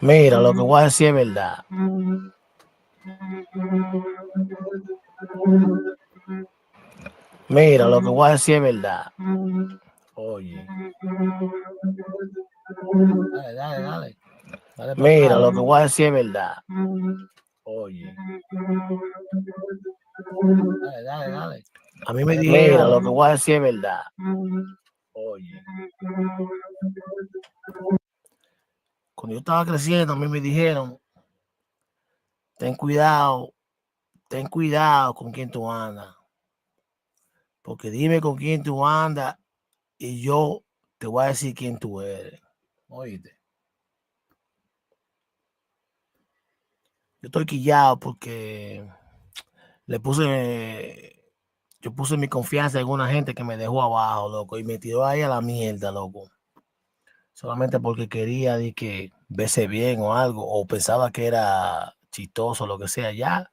Mira, lo que voy a decir es verdad. Mira, lo que voy a decir es verdad. Oye. Dale. Mira, lo que voy a decir es verdad. Oye. Dale. A mí me dijeron. Mira, lo que voy a decir es verdad. Oye. Cuando yo estaba creciendo, a mí me dijeron, ten cuidado con quién tú andas. Porque dime con quién tú andas y yo te voy a decir quién tú eres. Oíste. Yo estoy quillado porque yo puse mi confianza en una gente que me dejó abajo, loco, y me tiró ahí a la mierda, loco. Solamente porque quería de que verse bien o algo, o pensaba que era chistoso, lo que sea. Ya,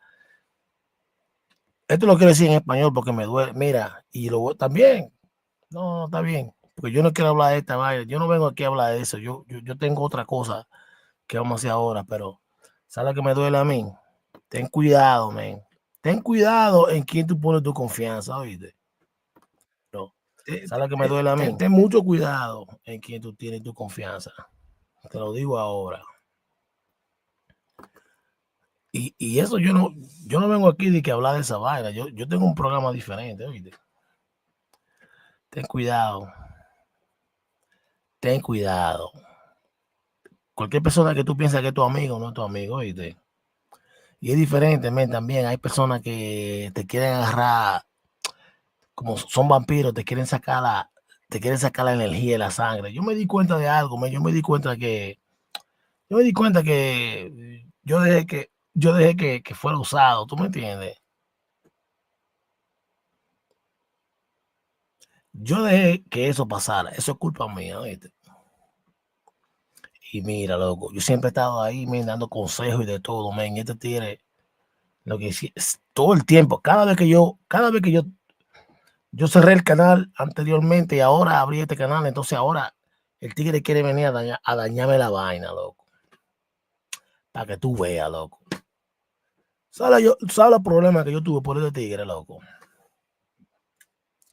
esto lo quiero decir en español porque me duele. Mira, y también, no, está bien, porque yo no quiero hablar de esta vaina. Yo no vengo aquí a hablar de eso. Yo tengo otra cosa que vamos a hacer ahora, pero ¿sabes lo que me duele a mí? Ten cuidado, men. Ten cuidado en quién tú pones tu confianza, ¿oíste? No. ¿Sabes lo que me duele a mí? Ten mucho cuidado en quién tú tienes tu confianza. Te lo digo ahora. Y eso yo no vengo aquí de que hablar de esa vaina. Yo tengo un programa diferente, ¿oíste? Ten cuidado. Ten cuidado. Cualquier persona que tú piensas que es tu amigo, no es tu amigo, ¿oíste? Y es diferente, men, también. Hay personas que te quieren agarrar, como son vampiros, te quieren sacar la energía y la sangre. Yo me di cuenta de algo, men. Yo me di cuenta que yo dejé que fuera usado, ¿tú me entiendes? Yo dejé que eso pasara, eso es culpa mía, ¿viste? Y mira, loco, yo siempre he estado ahí, men, dando consejos y de todo, men. Este tigre, lo que sí, todo el tiempo, yo cerré el canal anteriormente y ahora abrí este canal, entonces ahora el tigre quiere venir a dañarme la vaina, loco. Para que tú veas, loco. ¿Sabes los problemas que yo tuve por este tigre, loco?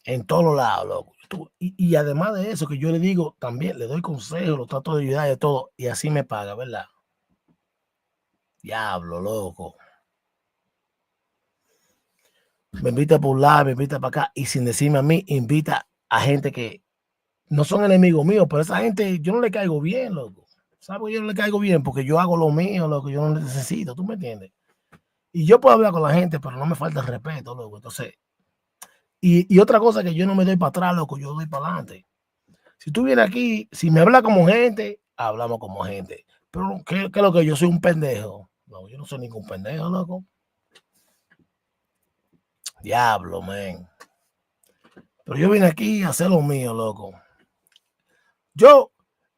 En todos lados, loco. Y además de eso, que yo le digo también, le doy consejos, lo trato de ayudar de todo, y así me paga, ¿verdad? Diablo, loco. Me invita por un lado, me invita para acá, y sin decirme a mí, invita a gente que no son enemigos míos, pero esa gente yo no le caigo bien, loco. ¿Sabes? Yo no le caigo bien porque yo hago lo mío, loco, yo no necesito, ¿tú me entiendes? Y yo puedo hablar con la gente, pero no me falta el respeto, loco. Entonces, y otra cosa que yo no me doy para atrás, loco, yo doy para adelante. Si tú vienes aquí, si me hablas como gente, hablamos como gente. Pero, ¿qué es lo que yo soy un pendejo? No, yo no soy ningún pendejo, loco. Diablo, man. Pero yo vine aquí a hacer lo mío, loco. Yo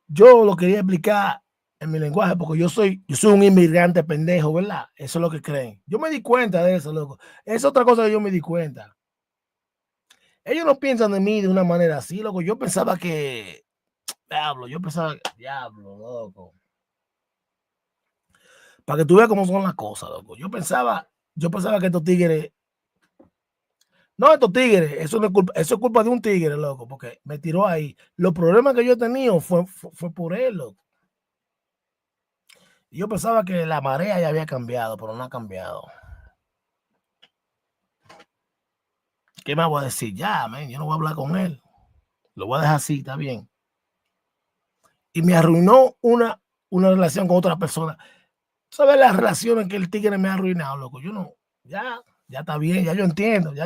lo quería explicar en mi lenguaje porque yo soy un inmigrante pendejo, ¿verdad? Eso es lo que creen. Yo me di cuenta de eso, loco. Es otra cosa que yo me di cuenta. Ellos no piensan de mí de una manera así, loco. Yo pensaba, diablo, loco. Para que tú veas cómo son las cosas, loco. Yo pensaba que estos tigres, eso no es culpa, eso es culpa de un tigre, loco, porque me tiró ahí. Los problemas que yo he tenido fue por él, loco. Y yo pensaba que la marea ya había cambiado, pero no ha cambiado. ¿Qué me voy a decir? Ya, man, yo no voy a hablar con él. Lo voy a dejar así, está bien. y me arruinó una relación con otra persona. ¿Sabes las relaciones que el tigre me ha arruinado, loco? Yo no, ya está bien, ya yo entiendo, ya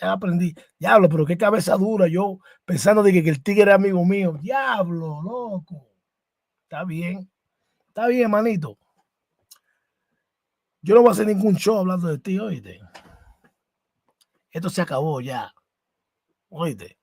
aprendí. Diablo, pero qué cabeza dura yo pensando de que el tigre era amigo mío. Diablo, loco. Está bien, manito. Yo no voy a hacer ningún show hablando de ti, oíste. Esto se acabó ya, oíste.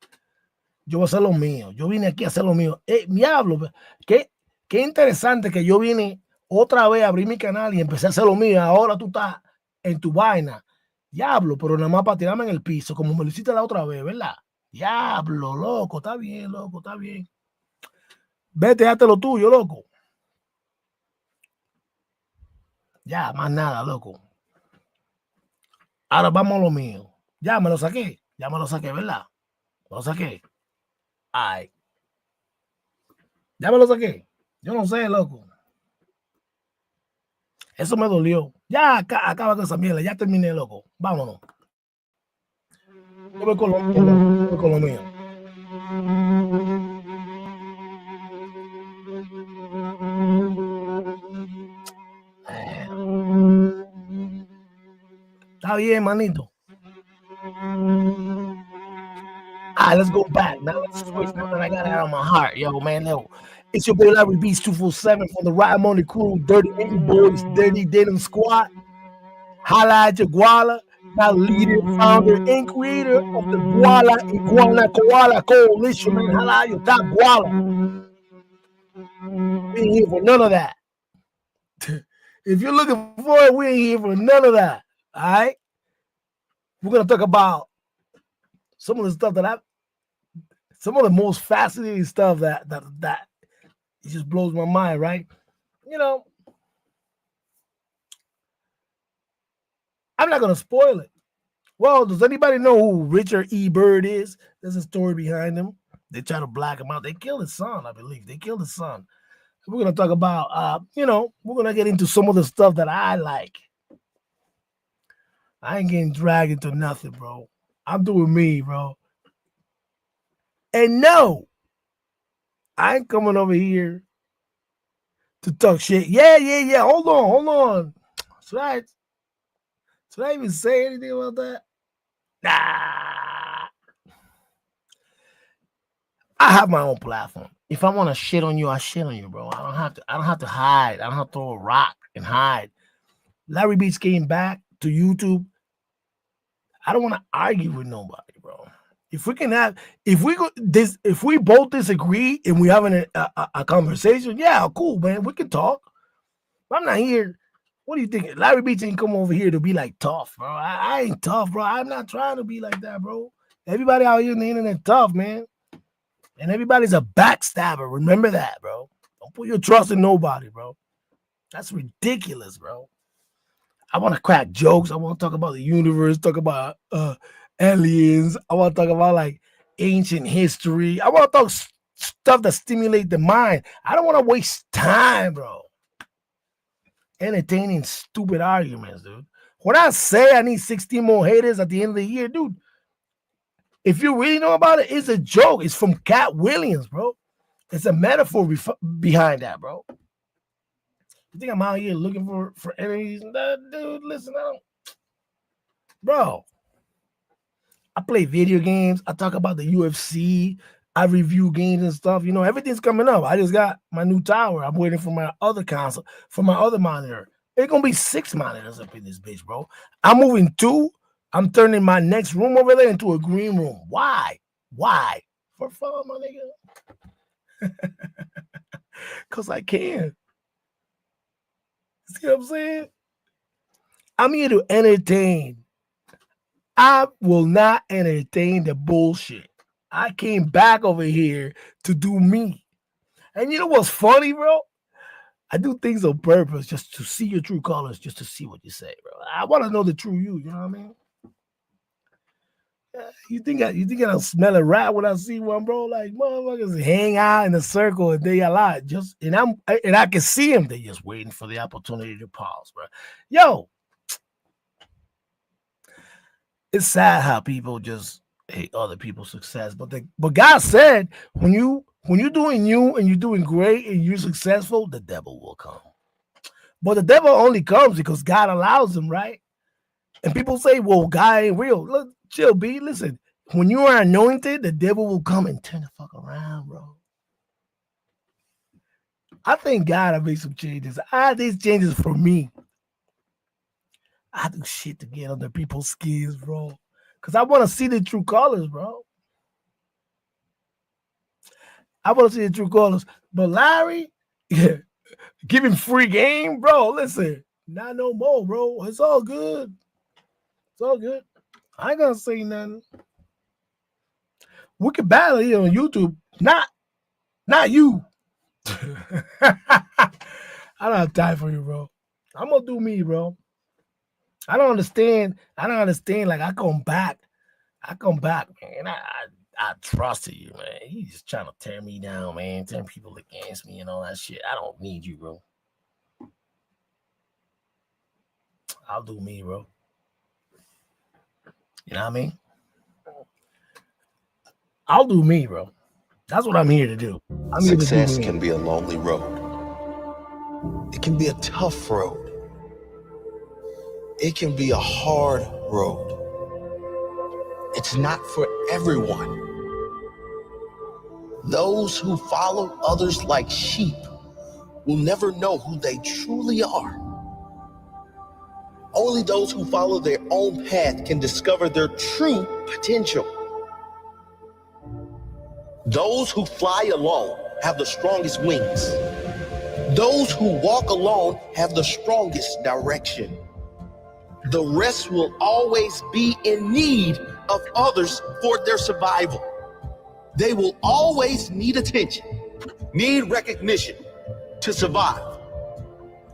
Yo voy a hacer lo mío. Yo vine aquí a hacer lo mío. Diablo, qué, qué interesante que yo vine otra vez a abrir mi canal y empecé a hacer lo mío. Ahora tú estás en tu vaina. Diablo, pero nada más para tirarme en el piso, como me lo hiciste la otra vez, ¿verdad? Diablo, loco, está bien, loco, está bien. Vete, hazte lo tuyo, loco. Ya, más nada, loco. Ahora vamos a lo mío. Ya me lo saqué, ¿verdad? Lo saqué. Ay, ya me lo saqué. Yo no sé, loco. Eso me dolió. Ya acaba con esa mierda. Ya terminé, loco. Vámonos. Yo voy con lo mío, loco. Yo voy con lo mío. Está bien, manito. Let's go back. Now let's switch. Now that I got it out of my heart. Yo, man, yo. It's your boy Larry Beats 247 from the Ride Money Crew, Dirty Eating Boys, Dirty Denim Squad. Holla at your Guala, now leader, founder, and creator of the Guala Iguana Koala Coalition, man. Holla at your top Guala. We ain't here for none of that. If you're looking for it, we ain't here for none of that. All right? We're going to talk about some of the stuff some of the most fascinating stuff that it just blows my mind, right? You know, I'm not going to spoil it. Well, does anybody know who Richard E. Byrd is? There's a story behind him. They try to black him out. They killed his son, I believe. They killed his son. We're going to talk about, we're going to get into some of the stuff that I like. I ain't getting dragged into nothing, bro. I'm doing me, bro. And no, I ain't coming over here to talk shit. Yeah. Hold on. Should I even say anything about that? Nah. I have my own platform. If I want to shit on you, I shit on you, bro. I don't have to hide. I don't have to throw a rock and hide. Larry Beats came back to YouTube. I don't want to argue with nobody, bro. If we both disagree and we having a conversation, yeah, cool, man. We can talk. But I'm not here. What do you think? Larry Beats ain't come over here to be like tough, bro. I ain't tough, bro. I'm not trying to be like that, bro. Everybody out here in the internet tough, man. And everybody's a backstabber. Remember that, bro. Don't put your trust in nobody, bro. That's ridiculous, bro. I want to crack jokes. I want to talk about the universe, talk about aliens. I want to talk about like ancient history. I want to talk stuff that stimulate the mind. I don't want to waste time, bro. Entertaining stupid arguments, dude. When I say I need 16 more haters at the end of the year, dude, if you really know about it, it's a joke. It's from Cat Williams, bro. It's a metaphor behind that, bro. You think I'm out here looking for enemies? Dude, listen, bro. I play video games. I talk about the UFC. I review games and stuff. You know, everything's coming up. I just got my new tower. I'm waiting for my other console, for my other monitor. It's gonna be 6 monitors up in this bitch, bro. I'm moving 2. I'm turning my next room over there into a green room. Why? For fun, my nigga. Because I can. See what I'm saying? I'm here to entertain. I will not entertain the bullshit. I came back over here to do me. And you know what's funny, bro? I do things on purpose just to see your true colors, just to see what you say, bro. I want to know the true you know what I mean? You think I don't smell a rat when I see one, bro? Like motherfuckers hang out in a circle and they a lot. And I can see them. They just waiting for the opportunity to pause, bro. Yo, it's sad how people just hate other people's success. But God said when you When you're doing you and you're doing great and you're successful, the devil will come. But the devil only comes because God allows him, right? And people say, well, God ain't real. Look, chill, B. Listen, when you are anointed, the devil will come and turn the fuck around, bro. I thank God I made some changes. I had these changes for me. I do shit to get under people's skins, bro. Because I want to see the true colors, bro. I want to see the true colors. But Larry, yeah, giving free game, bro. Listen, not no more, bro. It's all good. It's all good. I ain't gonna say nothing. We can battle here on YouTube. Not you. I don't have time for you, bro. I'm gonna do me, bro. I don't understand. Like I come back, man. I trusted you, man. He's just trying to tear me down, man. Turn people against me and all that shit. I don't need you, bro. I'll do me, bro. You know what I mean? I'll do me, bro. That's what I'm here to do. Success can be a lonely road. It can be a tough road. It can be a hard road. It's not for everyone. Those who follow others like sheep will never know who they truly are. Only those who follow their own path can discover their true potential. Those who fly alone have the strongest wings. Those who walk alone have the strongest direction. The rest will always be in need of others for their survival. They will always need attention, need recognition to survive.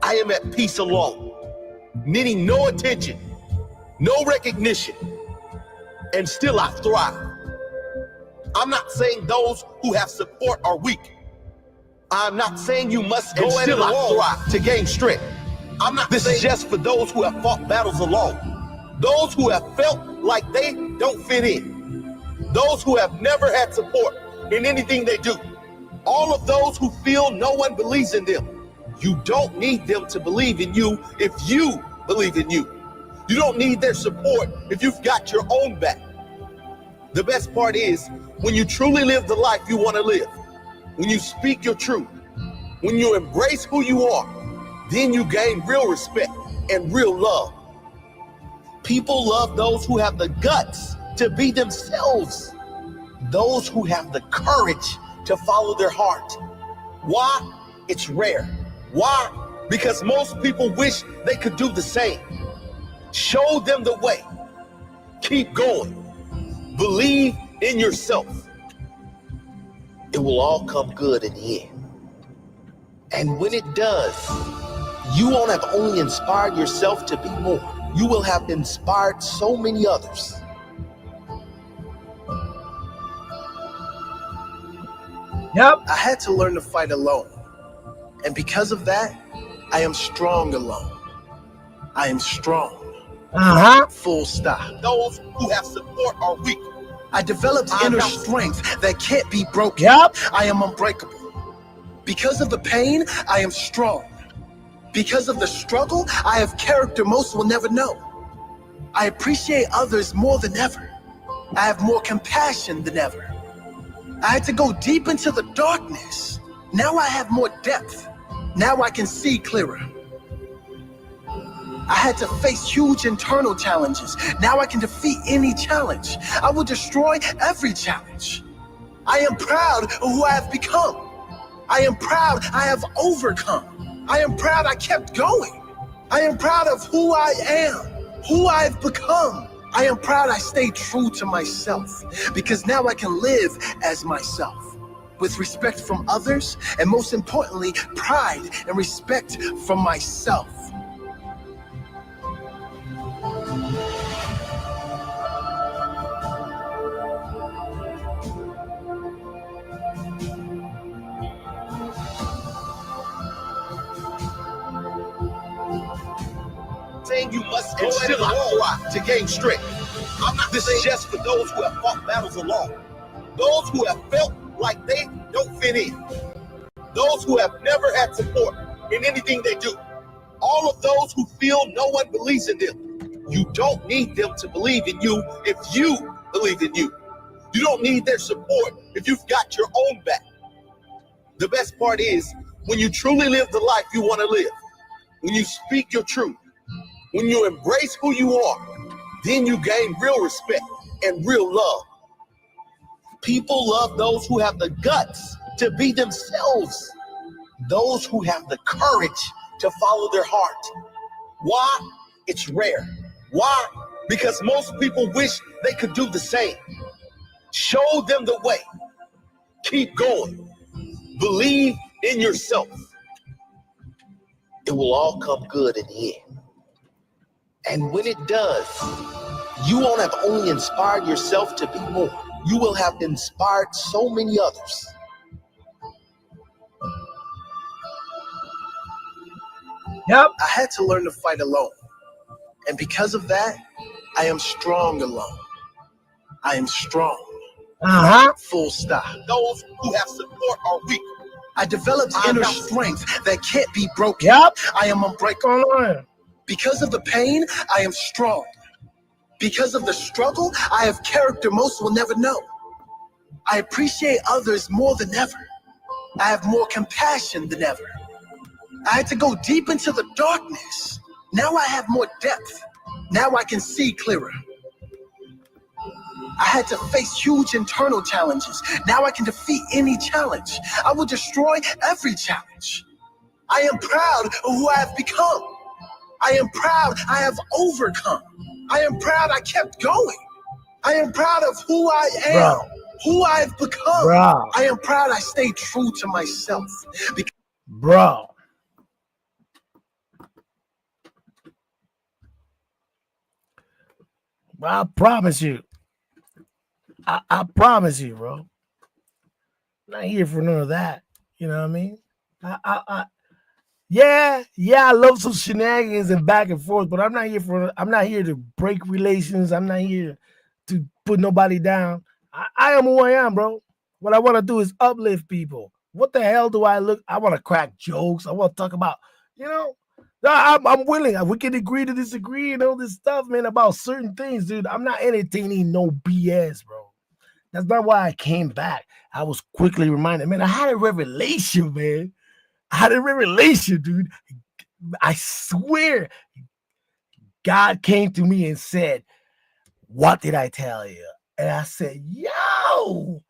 I am at peace alone, needing no attention, no recognition, and still I thrive. I'm not saying those who have support are weak. I'm not saying you must go at it alone to gain strength. I'm not this is just for those who have fought battles alone. Those who have felt like they don't fit in. Those who have never had support in anything they do. All of those who feel no one believes in them. You don't need them to believe in you if you believe in you. You don't need their support if you've got your own back. The best part is when you truly live the life you want to live, when you speak your truth, when you embrace who you are, then you gain real respect and real love. People love those who have the guts to be themselves, those who have the courage to follow their heart. Why? It's rare. Why? Because most people wish they could do the same. Show them the way. Keep going. Believe in yourself. It will all come good in the end. And when it does, you won't have only inspired yourself to be more. You will have inspired so many others. Yep. I had to learn to fight alone. And because of that, I am strong alone. I am strong. Full stop. Those who have support are weak. I developed inner strength that can't be broken. Yep. I am unbreakable. Because of the pain, I am strong. Because of the struggle, I have character most will never know. I appreciate others more than ever. I have more compassion than ever. I had to go deep into the darkness. Now I have more depth. Now I can see clearer. I had to face huge internal challenges. Now I can defeat any challenge. I will destroy every challenge. I am proud of who I have become. I am proud I have overcome. I am proud I kept going. I am proud of who I am, who I've become. I am proud I stayed true to myself because now I can live as myself with respect from others and most importantly, pride and respect from myself. Saying you must go at it alone to gain strength. I'm not this is just for those who have fought battles alone. Those who have felt like they don't fit in. Those who have never had support in anything they do. All of those who feel no one believes in them. You don't need them to believe in you if you believe in you. You don't need their support if you've got your own back. The best part is when you truly live the life you want to live, when you speak your truth, when you embrace who you are, then you gain real respect and real love. People love those who have the guts to be themselves, those who have the courage to follow their heart. Why? It's rare. Why? Because most people wish they could do the same. Show them the way. Keep going. Believe in yourself. It will all come good in the end. And when it does, you won't have only inspired yourself to be more. You will have inspired so many others. Yep. I had to learn to fight alone. And because of that, I am strong alone. I am strong. Full stop. Those who have support are weak. I developed inner strength that can't be broken. Yep. I am unbreakable. Because of the pain, I am strong. Because of the struggle, I have character most will never know. I appreciate others more than ever. I have more compassion than ever. I had to go deep into the darkness. Now I have more depth. Now I can see clearer. I had to face huge internal challenges. Now I can defeat any challenge. I will destroy every challenge. I am proud of who I have become. I am proud I have overcome. I am proud I kept going. I am proud of who I am, who I've become. I am proud I stayed true to myself. Bro. I promise you. I promise you, bro. I'm not here for none of that. You know what I mean? Yeah, I love some shenanigans and back and forth, but I'm not here to break relations. I'm not here to put nobody down. I am who I am, bro. What I want to do is uplift people. What the hell do I look? I want to crack jokes. I want to talk about, I'm willing. We can agree to disagree and all this stuff, man, about certain things, dude. I'm not entertaining no BS, bro. That's not why I came back. I was quickly reminded, man, I had a revelation, man. I had a revelation, dude. I swear, God came to me and said, "What did I tell you?" And I said, "Yo."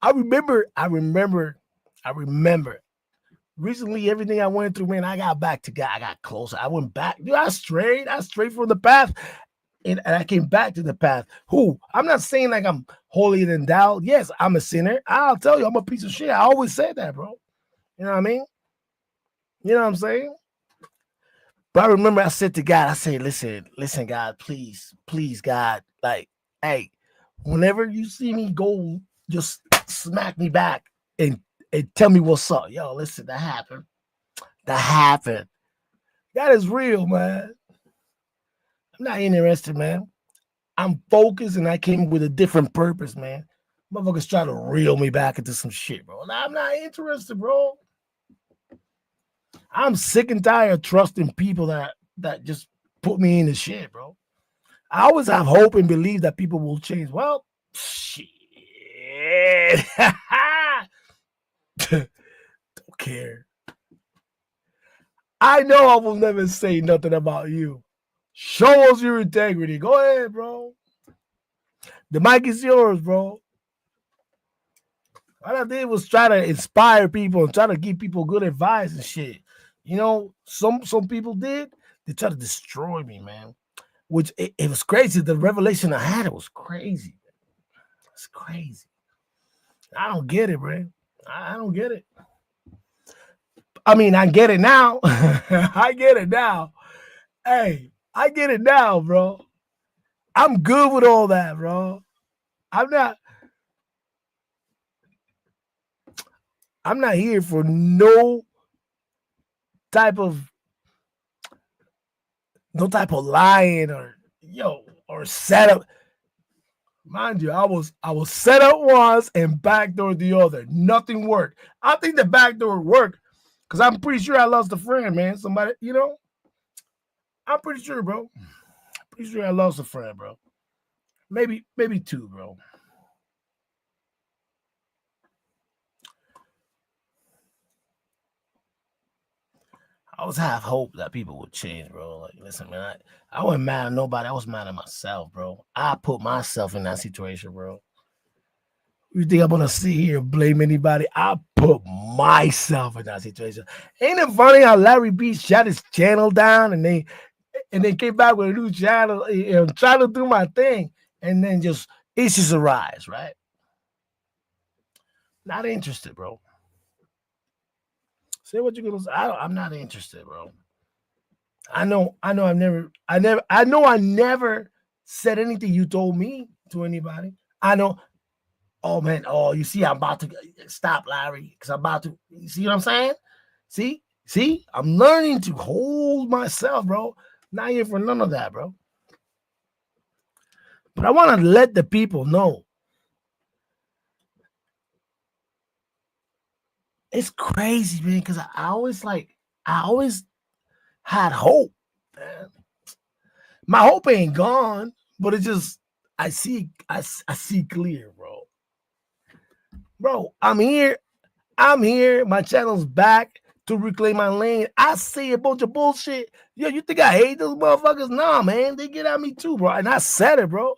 I remember. Recently, everything I went through, man, I got back to God. I got closer. I went back. Dude, I strayed from the path. And I came back to the path. I'm not saying like I'm holier than thou. Yes, I'm a sinner. I'll tell you, I'm a piece of shit. I always said that, bro. You know what I mean? You know what I'm saying? But I remember I said to God, I said, listen, God, please, God, like, hey, whenever you see me go, just smack me back and tell me what's up. Yo, listen, that happened. That is real, man. I'm not interested, man. I'm focused and I came with a different purpose, man. Motherfuckers try to reel me back into some shit, bro. I'm not interested, bro. I'm sick and tired of trusting people that just put me in the shit, bro. I always have hope and believe that people will change. Well, shit. Don't care. I know I will never say nothing about you. Show us your integrity. Go ahead, bro. The mic is yours, bro. All I did was try to inspire people and try to give people good advice and shit. You know, some people did. They tried to destroy me, man. Which it was crazy. The revelation I had, it was crazy. It's crazy. I don't get it, man. I don't get it. I mean, I get it now. I get it now. Hey, I get it now, bro. I'm good with all that, bro. I'm not here for no type of lying or setup. Mind you, I was set up once and backdoor the other. Nothing worked. I think the backdoor worked because I'm pretty sure I lost a friend, man. Somebody, I'm pretty sure, bro. Pretty sure I lost a friend, bro. Maybe two, bro. I was half hope that people would change, bro. Like, listen, man, I wasn't mad at nobody. I was mad at myself, bro. I put myself in that situation, bro. You think I'm gonna sit here and blame anybody? I put myself in that situation. Ain't it funny how Larry B shut his channel down and they came back with a new channel and trying to do my thing, and then just issues arise, right? Not interested, bro. Say what you're gonna say. I'm not interested, bro. I know I never said anything you told me to anybody. I know. Oh man, you see, I'm about to stop, Larry, because I'm about to. You see what I'm saying? See, I'm learning to hold myself, bro. Not here for none of that, bro. But I want to let the people know. It's crazy, man, because I always had hope, man. My hope ain't gone, but it just I see clear, bro. Bro, I'm here. My channel's back to reclaim my lane. I see a bunch of bullshit. Yo, you think I hate those motherfuckers? Nah, man, they get at me too, bro. And I said it, bro.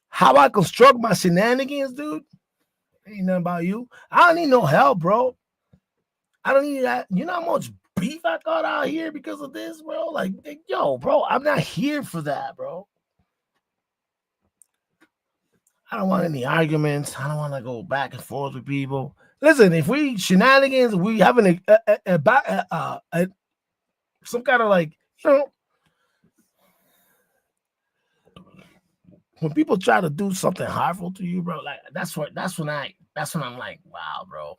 How I construct my shenanigans, dude, ain't nothing about you. I don't need no help, bro. I don't need that. You know how much beef I got out here because of this, bro? Like, yo, bro, I'm not here for that, bro. I don't want any arguments. I don't want to go back and forth with people. Listen, if we shenanigans, we having some kind of like, when people try to do something harmful to you, bro, like that's when I'm like, wow, bro.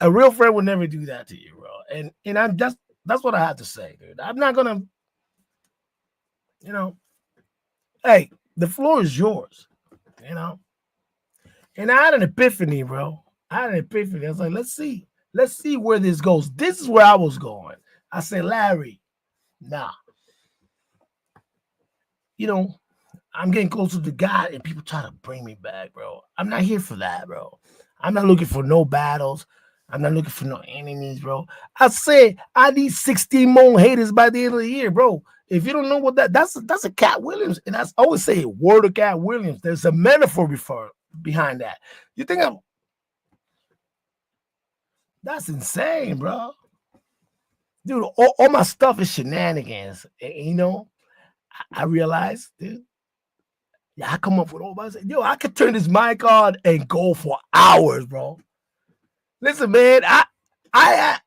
A real friend would never do that to you, bro. And I'm just that's what I have to say, dude. I'm not gonna, hey, the floor is yours, And I had an epiphany, bro. I was like, let's see where this goes. This is where I was going. I said, Larry, nah. I'm getting closer to God and people try to bring me back, bro. I'm not here for that, bro. I'm not looking for no battles. I'm not looking for no enemies, bro. I said I need 16 more haters by the end of the year, bro. If you don't know what that's a Cat Williams, and I always say word of Cat Williams. There's a metaphor behind that. You think that's insane, bro. Dude, all my stuff is shenanigans. And, I realized, dude. Yeah, I come up with all my yo, I could turn this mic on and go for hours, bro. Listen, man, I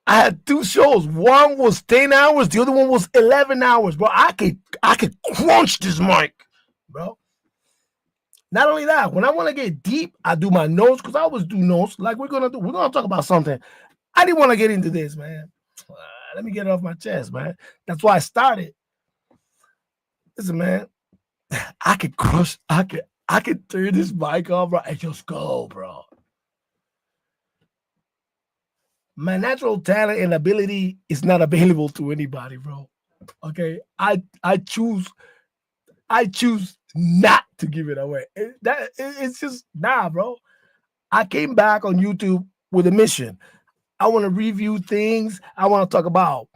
had two shows. One was 10 hours, the other one was 11 hours, bro. I could crunch this mic, bro. Not only that, when I want to get deep, I do my notes because I always do notes. Like we're gonna talk about something. I didn't want to get into this, man. Let me get it off my chest, man. That's why I started. Listen, man. I could turn this mic off, bro, and just go, bro. My natural talent and ability is not available to anybody, bro. Okay, I choose not to give it away. It's just bro. I came back on YouTube with a mission. I want to review things. I want to talk about,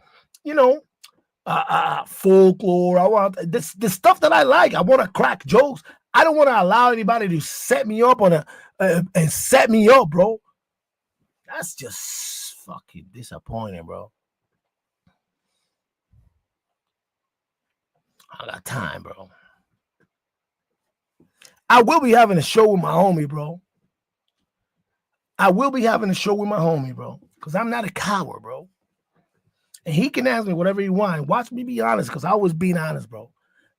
folklore. I want this stuff that I like. I want to crack jokes. I don't want to allow anybody to set me up and set me up, bro. That's just fucking disappointing, bro. I got time, bro. I will be having a show with my homie, bro. Because I'm not a coward, bro. And he can ask me whatever he wants. Watch me be honest, because I was being honest, bro.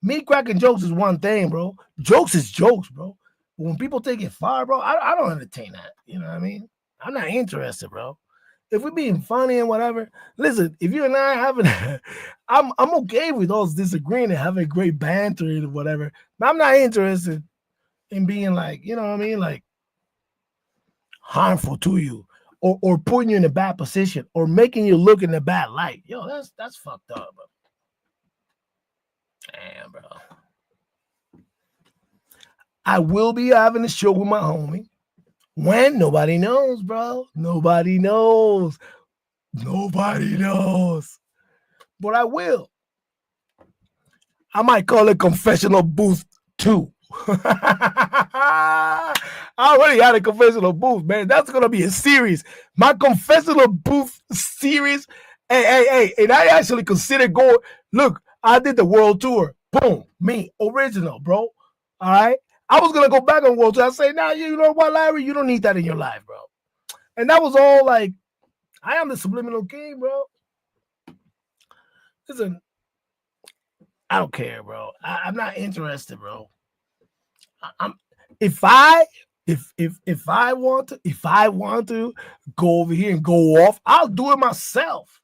Me cracking jokes is one thing, bro. Jokes is jokes, bro. But when people take it far, bro, I don't entertain that. You know what I mean? I'm not interested, bro. if we're being funny and whatever, listen, if you and I having, I'm okay with us disagreeing and having great banter and whatever. But I'm not interested in being like, you know what I mean, like harmful to you or putting you in a bad position or making you look in a bad light. Yo, that's fucked up, bro. Damn, bro. I will be having a show with my homie. When? Nobody knows, bro. Nobody knows. Nobody knows. But I will. I might call it Confessional Booth 2. I already had a Confessional Booth, man. That's going to be a series. My Confessional Booth series. Hey. And I actually consider going. Look, I did the world tour. Boom. Me. Original, bro. All right. I was going to go back on world tour. I say, nah, you know what, Larry? You don't need that in your life, bro. And that was all like, I am the subliminal king, bro. Listen, I don't care, bro. I'm not interested, bro. If I want to go over here and go off, I'll do it myself.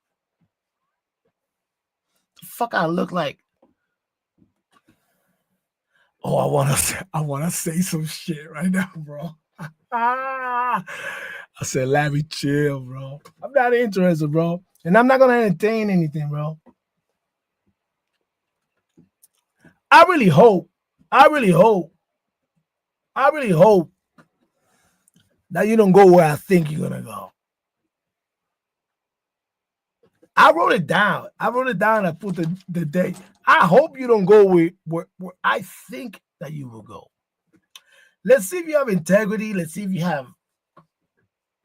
The fuck I look like? Oh, I wanna say some shit right now, bro. I said, Larry, chill, bro. I'm not interested, bro. And I'm not gonna entertain anything, bro. I really hope that you don't go where I think you're gonna go. I wrote it down. I put the date. I hope you don't go where I think that you will go. Let's see if you have integrity. Let's see if you have.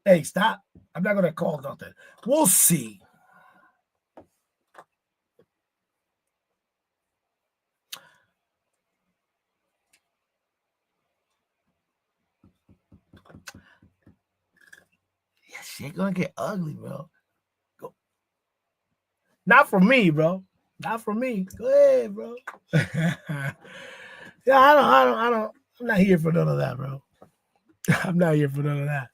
Hey, stop. I'm not gonna call nothing. We'll see. Yeah, shit gonna get ugly, bro. Go. Not for me, bro. Not for me. Go ahead, bro. Yeah, I don't. I'm not here for none of that, bro. I'm not here for none of that.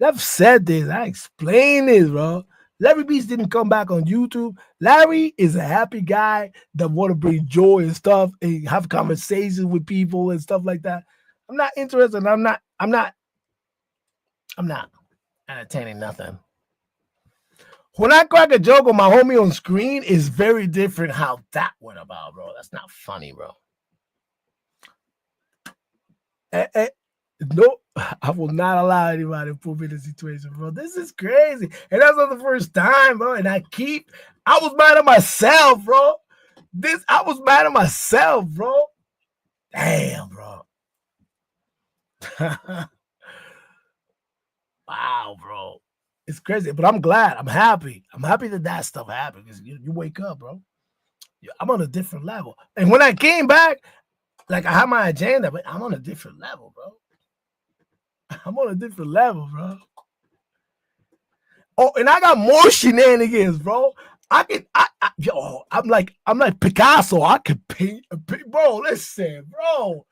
I've said this. I explained this, bro. Larry Beast didn't come back on YouTube. Larry is a happy guy that want to bring joy and stuff and have conversations with people and stuff like that. I'm not interested. I'm not entertaining nothing. When I crack a joke on my homie on screen, it's very different how that went about, bro. That's not funny, bro. No, I will not allow anybody to put me in a situation, bro. This is crazy. And that's not the first time, bro. And I was mad at myself, bro. I was mad at myself, bro. Damn, bro. Wow, bro. It's crazy, but I'm glad. I'm happy. I'm happy that stuff happened because you wake up, bro. I'm on a different level. And when I came back, like I had my agenda, but I'm on a different level, bro. I'm on a different level, bro. Oh, and I got more shenanigans, bro. I'm like Picasso. I can paint, bro. Listen, bro.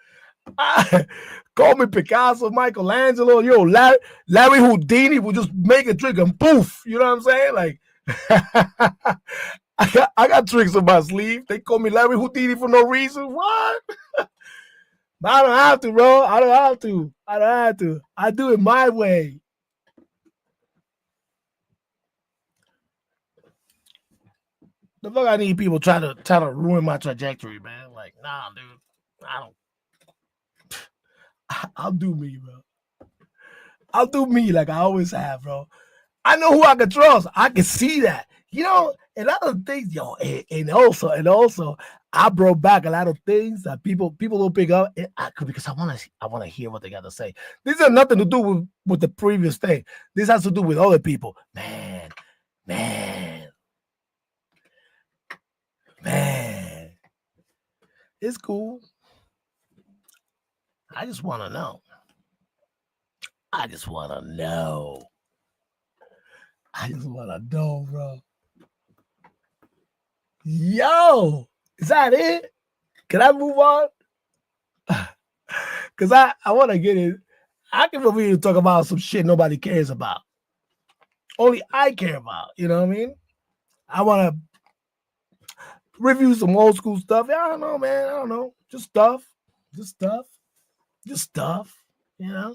Call me Picasso, Michelangelo. Yo, Larry Houdini will just make a trick and poof. You know what I'm saying? Like, I got tricks on my sleeve. They call me Larry Houdini for no reason. What? But I don't have to, bro. I don't have to. I do it my way. The fuck I need people try to ruin my trajectory, man. Like, nah, dude. I'll do me, bro. I'll do me like I always have, bro. I know who I can trust. I can see that. You know, a lot of things, yo, and also, I brought back a lot of things that people don't pick up because I want to hear what they got to say. This has nothing to do with the previous thing. This has to do with other people. Man. It's cool. I just want to know. I just want to know, bro. Yo, is that it? Can I move on? Because I want to get it. I can really talk about some shit nobody cares about. only I care about. You know what I mean? I want to review some old school stuff. Yeah, I don't know, man. I don't know. Just stuff. Just stuff. Just stuff. You know?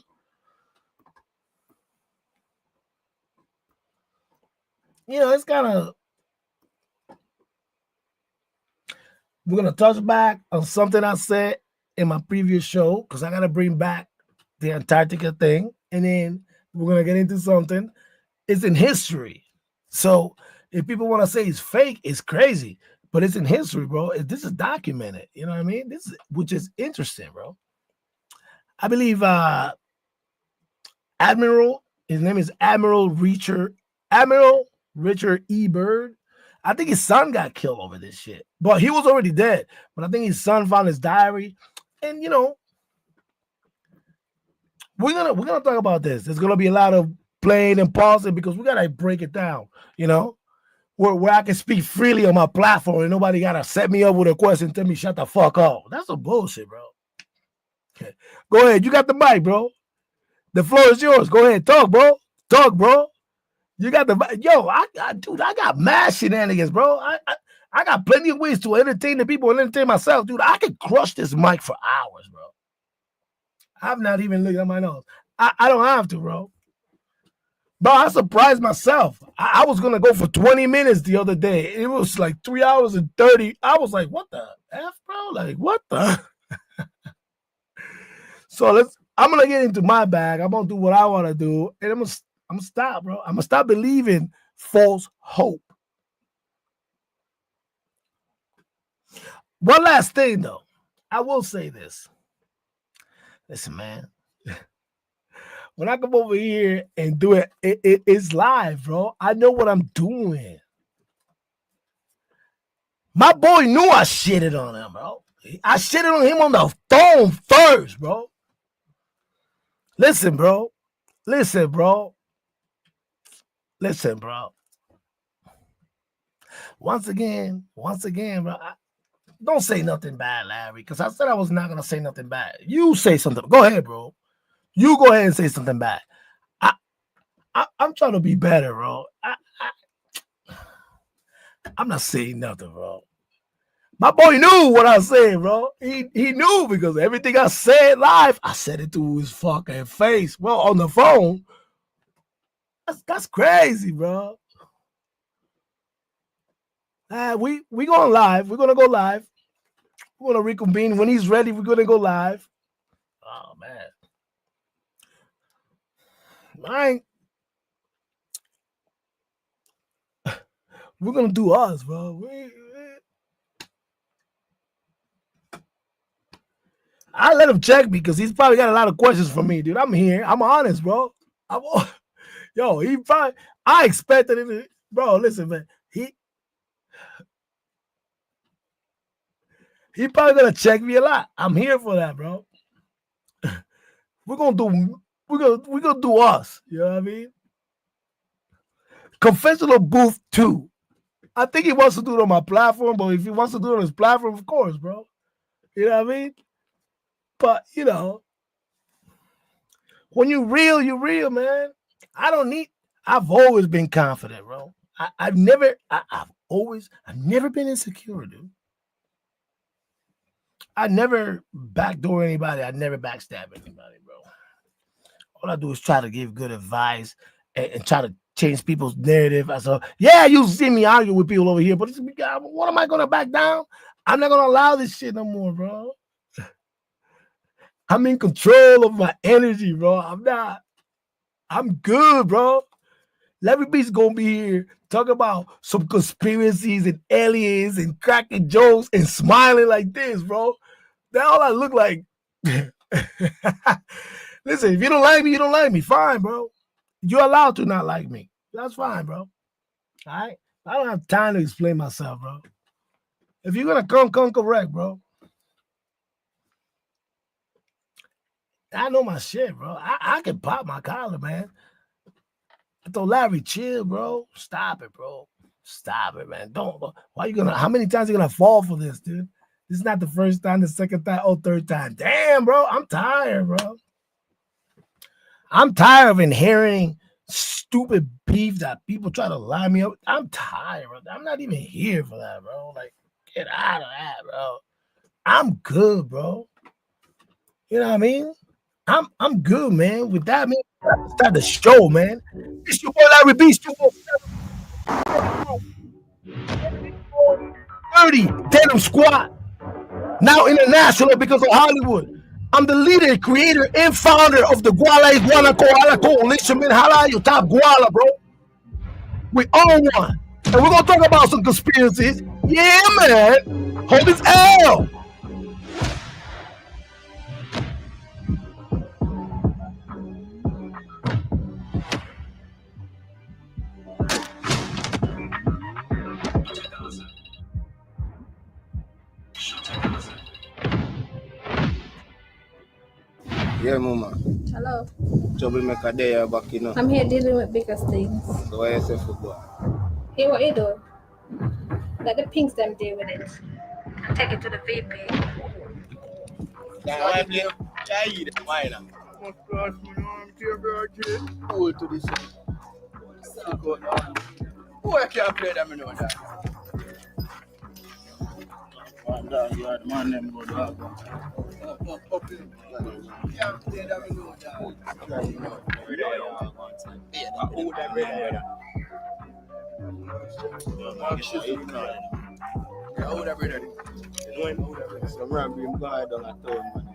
You know, it's kind of, we're going to touch back on something I said in my previous show because I got to bring back the Antarctica thing. And then we're going to get into something. It's in history. So if people want to say it's fake, it's crazy. But it's in history, bro. This is documented. You know what I mean? This is, which is interesting, bro. I believe Admiral, his name is Admiral Richard E. Byrd. I think his son got killed over this shit. But he was already dead. But I think his son found his diary. And you know, we're gonna talk about this. There's gonna be a lot of playing and pausing because we gotta break it down, you know. Where I can speak freely on my platform and nobody gotta set me up with a question and tell me shut the fuck up. That's some bullshit, bro. Okay. Go ahead. You got the mic, bro. The floor is yours. Go ahead. Talk, bro. Talk, bro. You got the mic. Yo, dude, I got mad shenanigans, bro. I got plenty of ways to entertain the people and entertain myself, dude. I could crush this mic for hours, bro. I'm not even looking at my nose. I don't have to, bro. Bro, I surprised myself. I was gonna go for 20 minutes the other day. It was like 3 hours and 30. I was like, what the F, bro? Like, what the? So I'm gonna get into my bag. I'm gonna do what I want to do, and I'm gonna stop, bro. I'm gonna stop believing false hope. One last thing, though. I will say this. Listen, man. When I come over here and do it's live, bro. I know what I'm doing. My boy knew I shitted on him, bro. I shitted on him on the phone first, bro. Listen, bro. Listen, bro. Listen, bro. Once again, bro. Don't say nothing bad, Larry, because I said I was not going to say nothing bad. You say something. Go ahead, bro. You go ahead and say something bad. I'm trying to be better, bro. I'm not saying nothing, bro. My boy knew what I said, bro. He knew because everything I said live, I said it to his fucking face. Well, on the phone. That's crazy, bro. We going live. We're gonna go live. We're gonna reconvene. When he's ready, we're gonna go live. Oh man. We're gonna do us, bro. I let him check me because he's probably got a lot of questions for me, dude. I'm here. I'm honest, bro. Yo, he probably. I expected it, bro. Listen, man. He probably gonna check me a lot. I'm here for that, bro. We're gonna do us. You know what I mean? Confessional Booth 2. I think he wants to do it on my platform, but if he wants to do it on his platform, of course, bro. You know what I mean? But you know, when you're real, man. I've always been confident, bro. I've never been insecure, dude. I never backdoor anybody. I never backstab anybody, bro. All I do is try to give good advice and try to change people's narrative. I said, yeah, you see me argue with people over here, but what am I gonna back down? I'm not gonna allow this shit no more, bro. I'm in control of my energy, bro. I'm good, bro. Larry B's gonna be here talking about some conspiracies and aliens and cracking jokes and smiling like this, bro. That's all I look like. Listen, if you don't like me, you don't like me. Fine, bro. You're allowed to not like me. That's fine, bro. All right? I don't have time to explain myself, bro. If you're gonna come correct, bro. I know my shit, bro. I can pop my collar, man. I told Larry, chill, bro. Stop it, bro. Stop it, man. How many times are you gonna fall for this, dude? This is not the first time, the second time, third time. Damn, bro. I'm tired, bro. I'm tired of inheriting stupid beef that people try to line me up. I'm tired, bro. I'm not even here for that, bro. Like, get out of that, bro. I'm good, bro. You know what I mean? I'm good, man. With that, man, start the show, man. It's your boy Larry B. 30 Denim Squad. Now international because of Hollywood. I'm the leader, creator, and founder of the Guala Iguana Koala Coalition. Man, holla your top Guala, bro. We all one. And we're gonna talk about some conspiracies. Yeah, man. Hold his L. Yeah, Mama. Hello. Troublemaker there back, you know. I'm here dealing with bigger things. So why you say football? Hey, what you do? Let the pinks them deal with it. Take it to the VP. Yeah, why play? Try it. Why not? Cool to this. Who can't play them, you know that? You are the man, them go dog. Up in. Can't play them, you know that. Yeah, who them brother? How that brother? Some rambling boy down at town, man.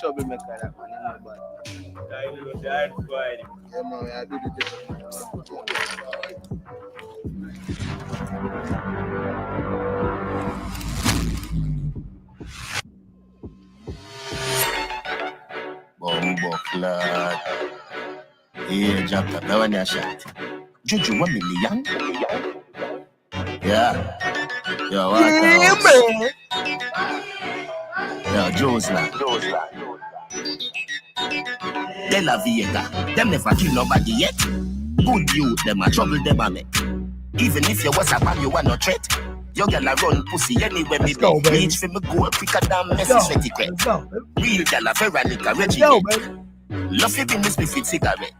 Troublemaker that man, but yeah, man, I do the Bombo clad. Here, Jacka, go on your shot. Juju 1 million. Yeah. Yo, what Yeah, man. Yo, Josla. De La Viega. Them never kill nobody yet. Good youth, them a trouble, them a make. Even if you was a man, you are no threat. You girl a run pussy anywhere me go, baby. reach for me goal quicker than Messi sweaty crack. Let's go, baby. Real girl a Veronica Reggie. Yo, baby. Love you business me fit cigarette.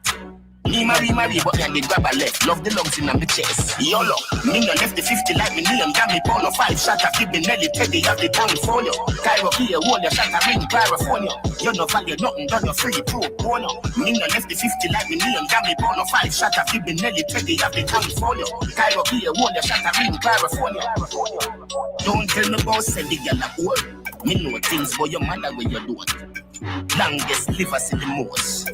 Me marry, but me and the grab a left. Love the lungs in my chest. YOLO, me no left the 50 like me name. Got me pound of 5 shot a keep me Nelly Teddy of the town for you. Cairo here, hold your shot a ring, California. You no value nothing, done your free pro bono. Me no left the 50 like me name. Got me pound of 5 shot a keep me Nelly Teddy of the town for you. Cairo here, hold your shot a ring, California. Don't tell me about send the girl a whore. Me know things for your mother where you don't. Longest live us in the most.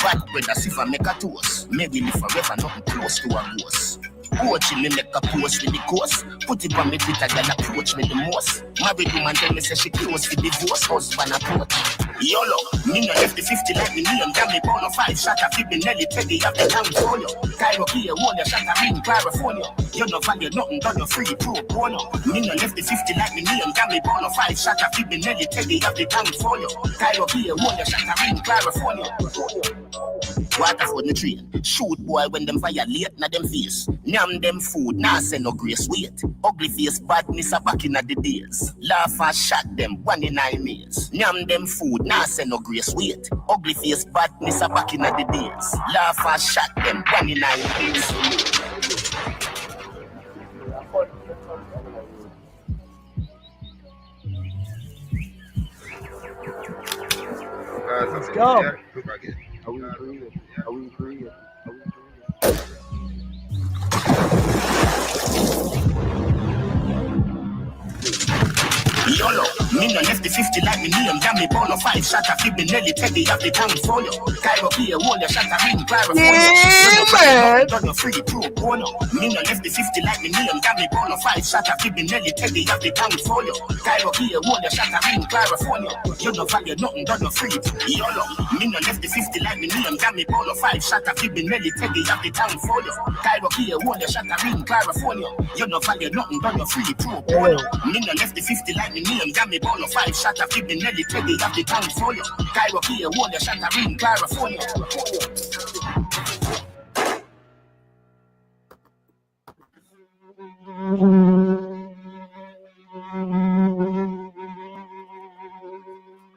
Bad brother, if I make a toast, maybe live forever, nothing close to a ghost. Watching me make a post with the course. Put it on me Twitter, girl approach me the most. Married woman tell me say she close for divorce, husband approach. YOLO, me no left the 50 like me name. Got me pound of 5 shot a keep me Nelly Teddy of the town for you. Cairo here, hold your shot a ring, California. You no value nothing, done your free pro bono. Me no left the 50 like me name. Got me pound of 5 shot a keep me Nelly Teddy of the town for you. Cairo here, hold your shot a ring, California. Water for the train. Shoot boy when them violate na them face. Nyam them food, nah say no grace. Wait, ugly face badness a back in the days. Laugh and shot them 1 in 9 years. Nyam them food, nah say no grace. Wait, ugly face badness a back in the days. Laugh and shot them 1 in 9 years. Let's go. Are we free? YOLO, me no left the 50 like me name. Got me pound of 5 shot a keep me Nelly Teddy of the town for you. Cairo here, hold your shot a ring, California. Yeah, man. Done your free pro bono. Me no left the 50 like me name. Got me pound of 5 shot a keep me Nelly Teddy of the town for you. Cairo here, hold your shot a ring, California. You no value nothing, done your free. YOLO, me no left the 50 like me name. Got me pound of 5 shot a keep me Nelly Teddy of the town for you. Cairo here, hold your shot a ring, California. You no value nothing, done your free pro bono. Me no left the 50 like me name. Got me pound of 5 shot a keep me Nelly Teddy of the town for you. Cairo here, hold your shot a ring, California.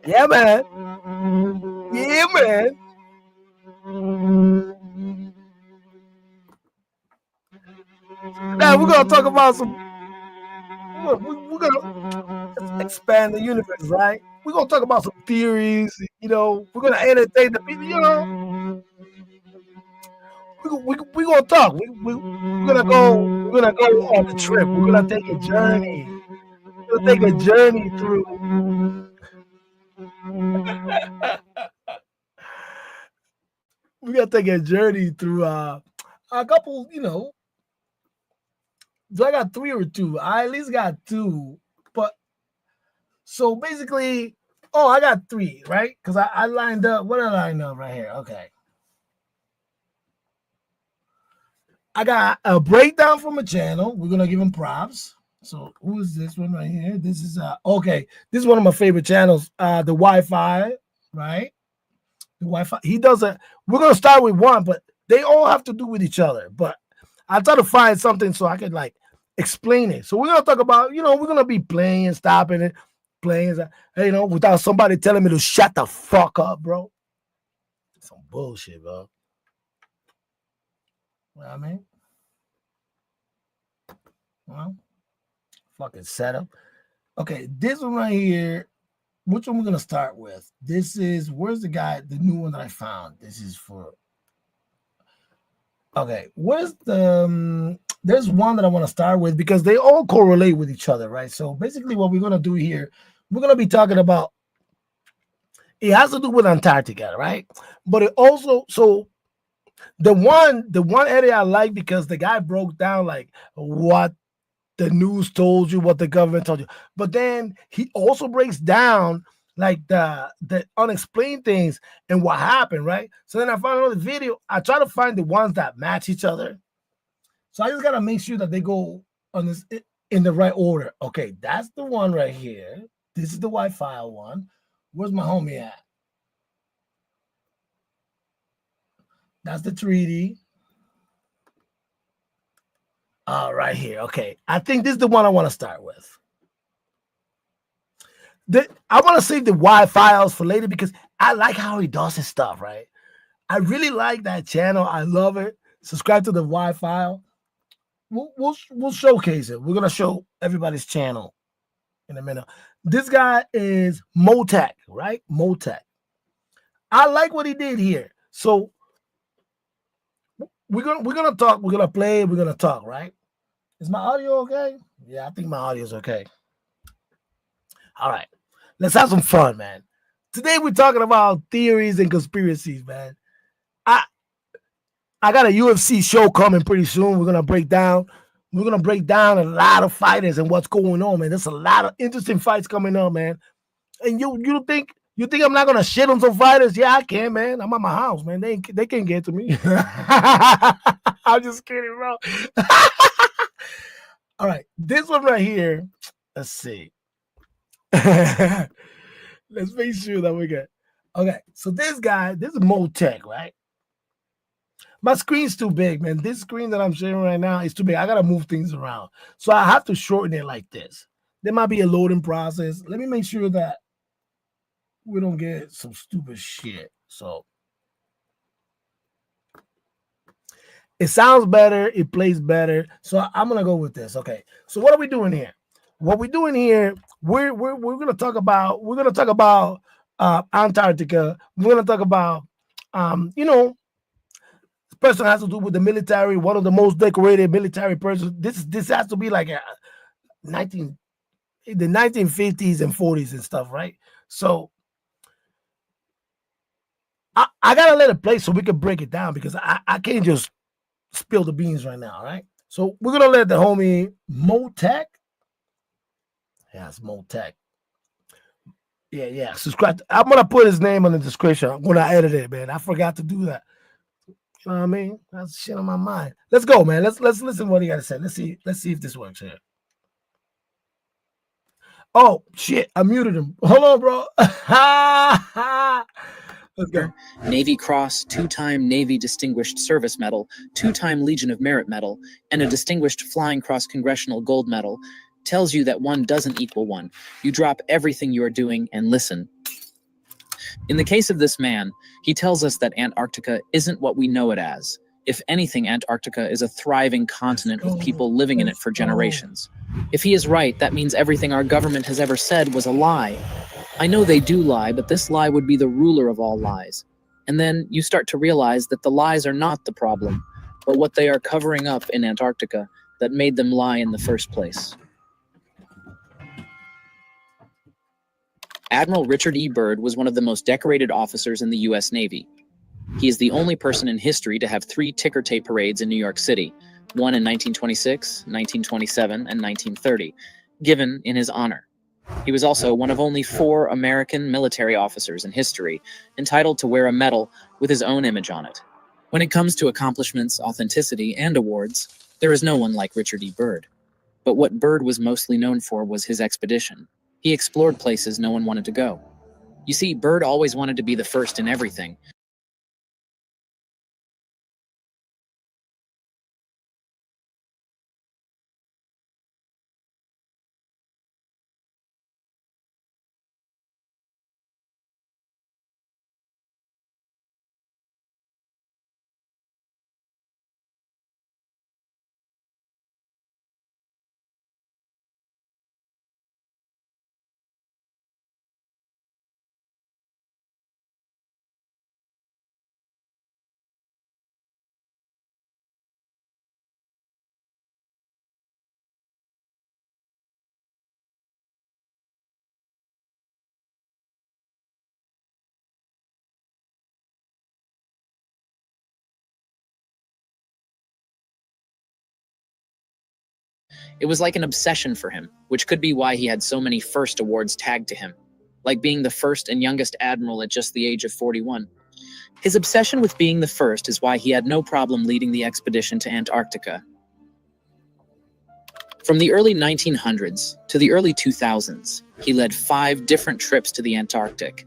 Yeah, man. Yeah, man. we're gonna talk about some. We're gonna expand the universe, right? We're gonna talk about some theories. You know, we're gonna entertain the people. You know, we're gonna talk. We're gonna go. We're gonna go on a trip. We're gonna take a journey. We're gonna take a journey through. We're gonna take a journey through a couple. You know, so I got 3 or 2. I at least got 2, but so basically, oh, I got 3, right? Because I lined up. What did I line up right here? Okay. I got a breakdown from a channel. We're gonna give him props. So who is this one right here? This is okay. This is one of my favorite channels. The Wi-Fi, right? The Wi-Fi. He does a. We're gonna start with one, but they all have to do with each other. But I try to find something so I can like explain it. So we're gonna talk about, you know, we're gonna be playing, stopping it, playing, you know, without somebody telling me to shut the fuck up, bro. Some bullshit, bro. You know what I mean? Well, fucking setup. Okay, this one right here. Which one we're gonna start with? This is where's the guy, the new one that I found. This is for okay, where's the there's one that I want to start with because they all correlate with each other, right? So basically what we're gonna do here, we're gonna be talking about it has to do with Antarctica, right? But it also so the one area I like because the guy broke down like what the news told you, what the government told you, but then he also breaks down like the unexplained things and what happened, right? So then I found another video. I try to find the ones that match each other. So I just gotta make sure that they go on this in the right order. Okay, that's the one right here. This is the Wi-Fi one. Where's my homie at? That's the 3D. Right here. Okay. I think this is the one I want to start with. I want to save the Wi-Files for later because I like how he does his stuff, right? I really like that channel. I love it. Subscribe to the Wi-Fi. We'll showcase it. We're going to show everybody's channel in a minute. This guy is Motec, right? Motec. I like what he did here. So we're gonna talk, we're gonna play, we're gonna talk, right? Is my audio okay? Yeah, I think my audio is okay. All right, let's have some fun, man. Today we're talking about theories and conspiracies, man. I got a UFC show coming pretty soon. We're gonna break down a lot of fighters and what's going on, man. There's a lot of interesting fights coming up, man. And you think I'm not gonna shit on some fighters? Yeah, I can, man. I'm at my house, man. They can't get to me. I'm just kidding, bro. All right, this one right here. Let's see. Let's make sure that we get. Okay, so this guy, this is Motec, right? My screen's too big, man. This screen that I'm sharing right now is too big. I gotta move things around, so I have to shorten it like this. There might be a loading process. Let me make sure that we don't get some stupid shit. So it sounds better, it plays better. So I'm gonna go with this. Okay. So what are we doing here? What we're doing here, we're gonna talk about Antarctica. We're gonna talk about you know, this person has to do with the military, one of the most decorated military persons. This has to be like the 1950s and 40s and stuff, right? So I gotta let it play so we can break it down because I can't just spill the beans right now, right? So we're gonna let the homie Motec. Yeah, it's Motec. Yeah. Subscribe. I'm gonna put his name in the description when I edit it, man. I forgot to do that. You know what I mean? That's shit on my mind. Let's go, man. Let's listen to what he got to say. Let's see if this works here. Oh shit! I muted him. Hold on, bro. Let's go. Navy Cross, 2-time Navy Distinguished Service Medal, 2-time Legion of Merit Medal, and a Distinguished Flying Cross Congressional Gold Medal tells you that 1 doesn't equal 1. You drop everything you are doing and listen. In the case of this man, he tells us that Antarctica isn't what we know it as. If anything, Antarctica is a thriving continent with people living in it for generations. If he is right, that means everything our government has ever said was a lie. I know they do lie, but this lie would be the ruler of all lies. And then you start to realize that the lies are not the problem, but what they are covering up in Antarctica that made them lie in the first place. Admiral Richard E. Byrd was one of the most decorated officers in the U.S. Navy. He is the only person in history to have 3 ticker tape parades in New York City, one in 1926, 1927, and 1930, given in his honor. He was also one of only 4 American military officers in history entitled to wear a medal with his own image on it. When it comes to accomplishments, authenticity, and awards, there is no one like Richard E. Byrd. But what Byrd was mostly known for was his expedition. He explored places no one wanted to go. You see, Byrd always wanted to be the first in everything. It was like an obsession for him, which could be why he had so many first awards tagged to him, like being the first and youngest admiral at just the age of 41. His obsession with being the first is why he had no problem leading the expedition to Antarctica. From the early 1900s to the early 2000s, he led 5 different trips to the Antarctic.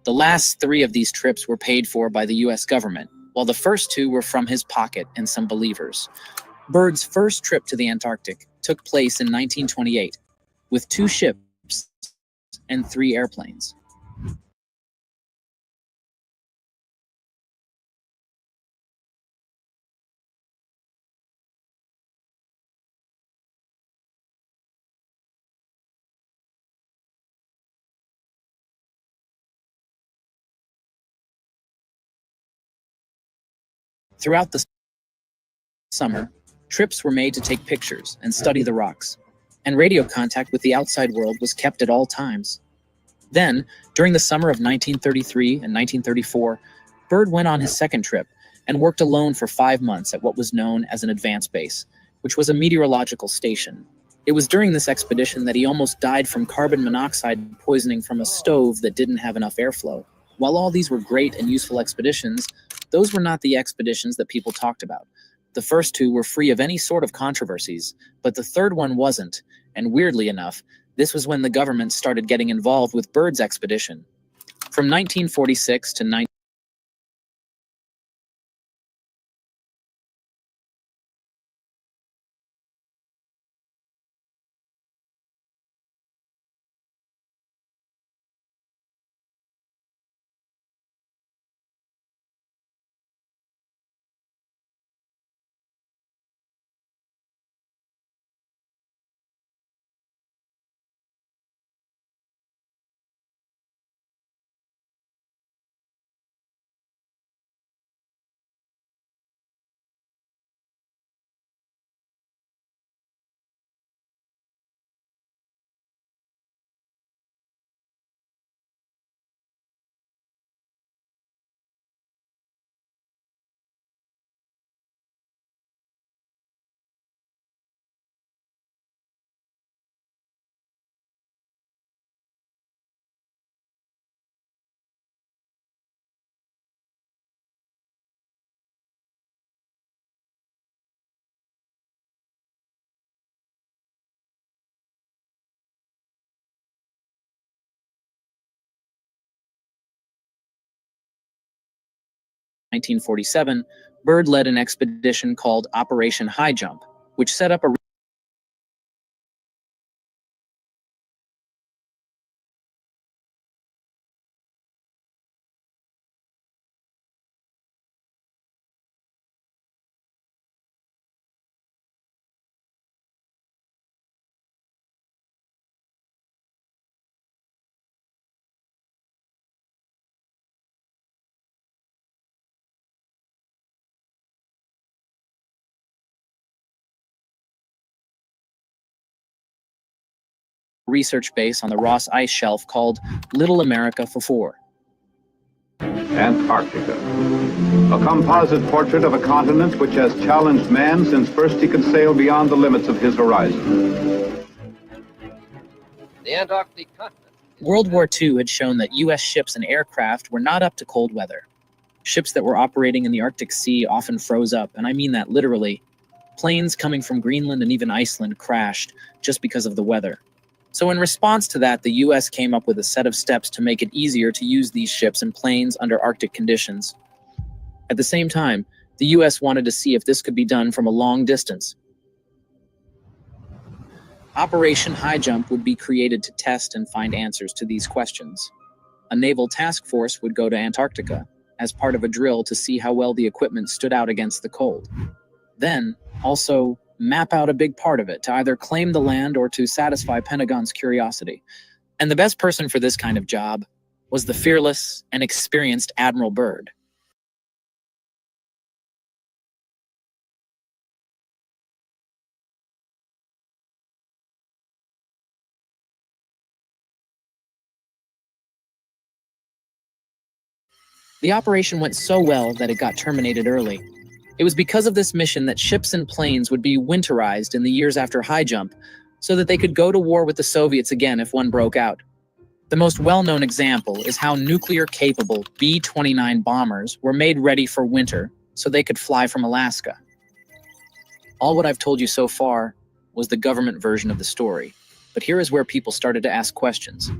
The last 3 of these trips were paid for by the US government, while the first 2 were from his pocket and some believers. Byrd's first trip to the Antarctic took place in 1928, with 2 ships and 3 airplanes. Throughout the summer, trips were made to take pictures and study the rocks, and radio contact with the outside world was kept at all times. Then, during the summer of 1933 and 1934, Byrd went on his second trip and worked alone for 5 months at what was known as an advance base, which was a meteorological station. It was during this expedition that he almost died from carbon monoxide poisoning from a stove that didn't have enough airflow. While all these were great and useful expeditions, those were not the expeditions that people talked about. The first 2 were free of any sort of controversies, but the third one wasn't, and weirdly enough, this was when the government started getting involved with Byrd's expedition. From 1946 to 19... In 1947, Byrd led an expedition called Operation High Jump, which set up a research base on the Ross Ice Shelf called Little America for Four. Antarctica. A composite portrait of a continent which has challenged man since first he could sail beyond the limits of his horizon. The Antarctic continent. World War II had shown that U.S. ships and aircraft were not up to cold weather. Ships that were operating in the Arctic Sea often froze up, and I mean that literally. Planes coming from Greenland and even Iceland crashed just because of the weather. So in response to that, the U.S. came up with a set of steps to make it easier to use these ships and planes under Arctic conditions. At the same time, the U.S. wanted to see if this could be done from a long distance. Operation High Jump would be created to test and find answers to these questions. A naval task force would go to Antarctica as part of a drill to see how well the equipment stood out against the cold. Then, also, map out a big part of it to either claim the land or to satisfy Pentagon's curiosity. And the best person for this kind of job was the fearless and experienced Admiral Byrd. The operation went so well that it got terminated early. It was because of this mission that ships and planes would be winterized in the years after High Jump, so that they could go to war with the Soviets again if one broke out. The most well-known example is how nuclear-capable B-29 bombers were made ready for winter so they could fly from Alaska. All what I've told you so far was the government version of the story, but here is where people started to ask questions.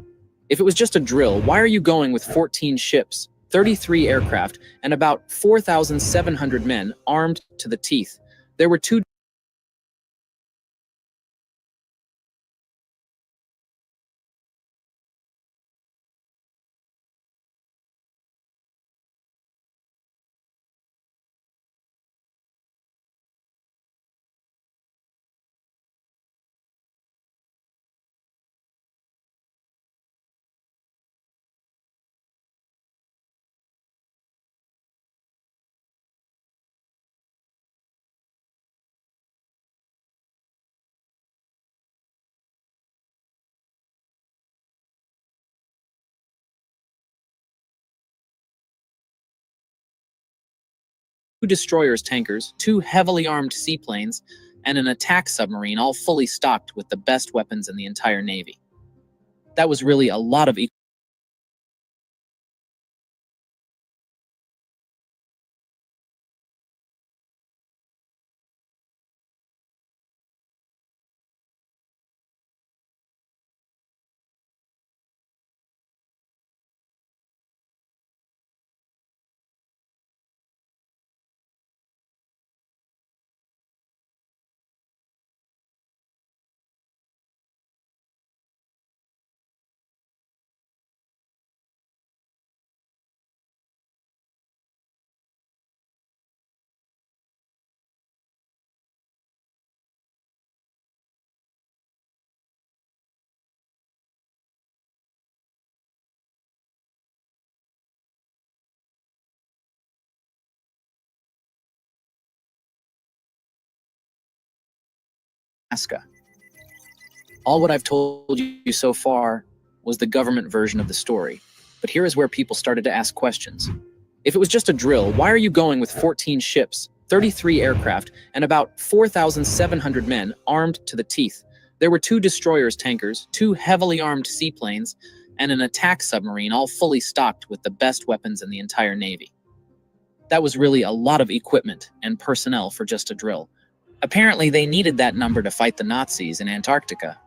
If it was just a drill, why are you going with 14 ships, 33 aircraft, and about 4,700 men armed to the teeth? There were two destroyers tankers, 2 heavily armed seaplanes, and an attack submarine all fully stocked with the best weapons in the entire Navy. That was really a lot of Alaska. All what I've told you so far was the government version of the story, but here is where people started to ask questions. If it was just a drill, why are you going with 14 ships, 33 aircraft, and about 4,700 men armed to the teeth? There were 2 destroyers tankers, 2 heavily armed seaplanes, and an attack submarine all fully stocked with the best weapons in the entire Navy. That was really a lot of equipment and personnel for just a drill. Apparently, they needed that number to fight the Nazis in Antarctica.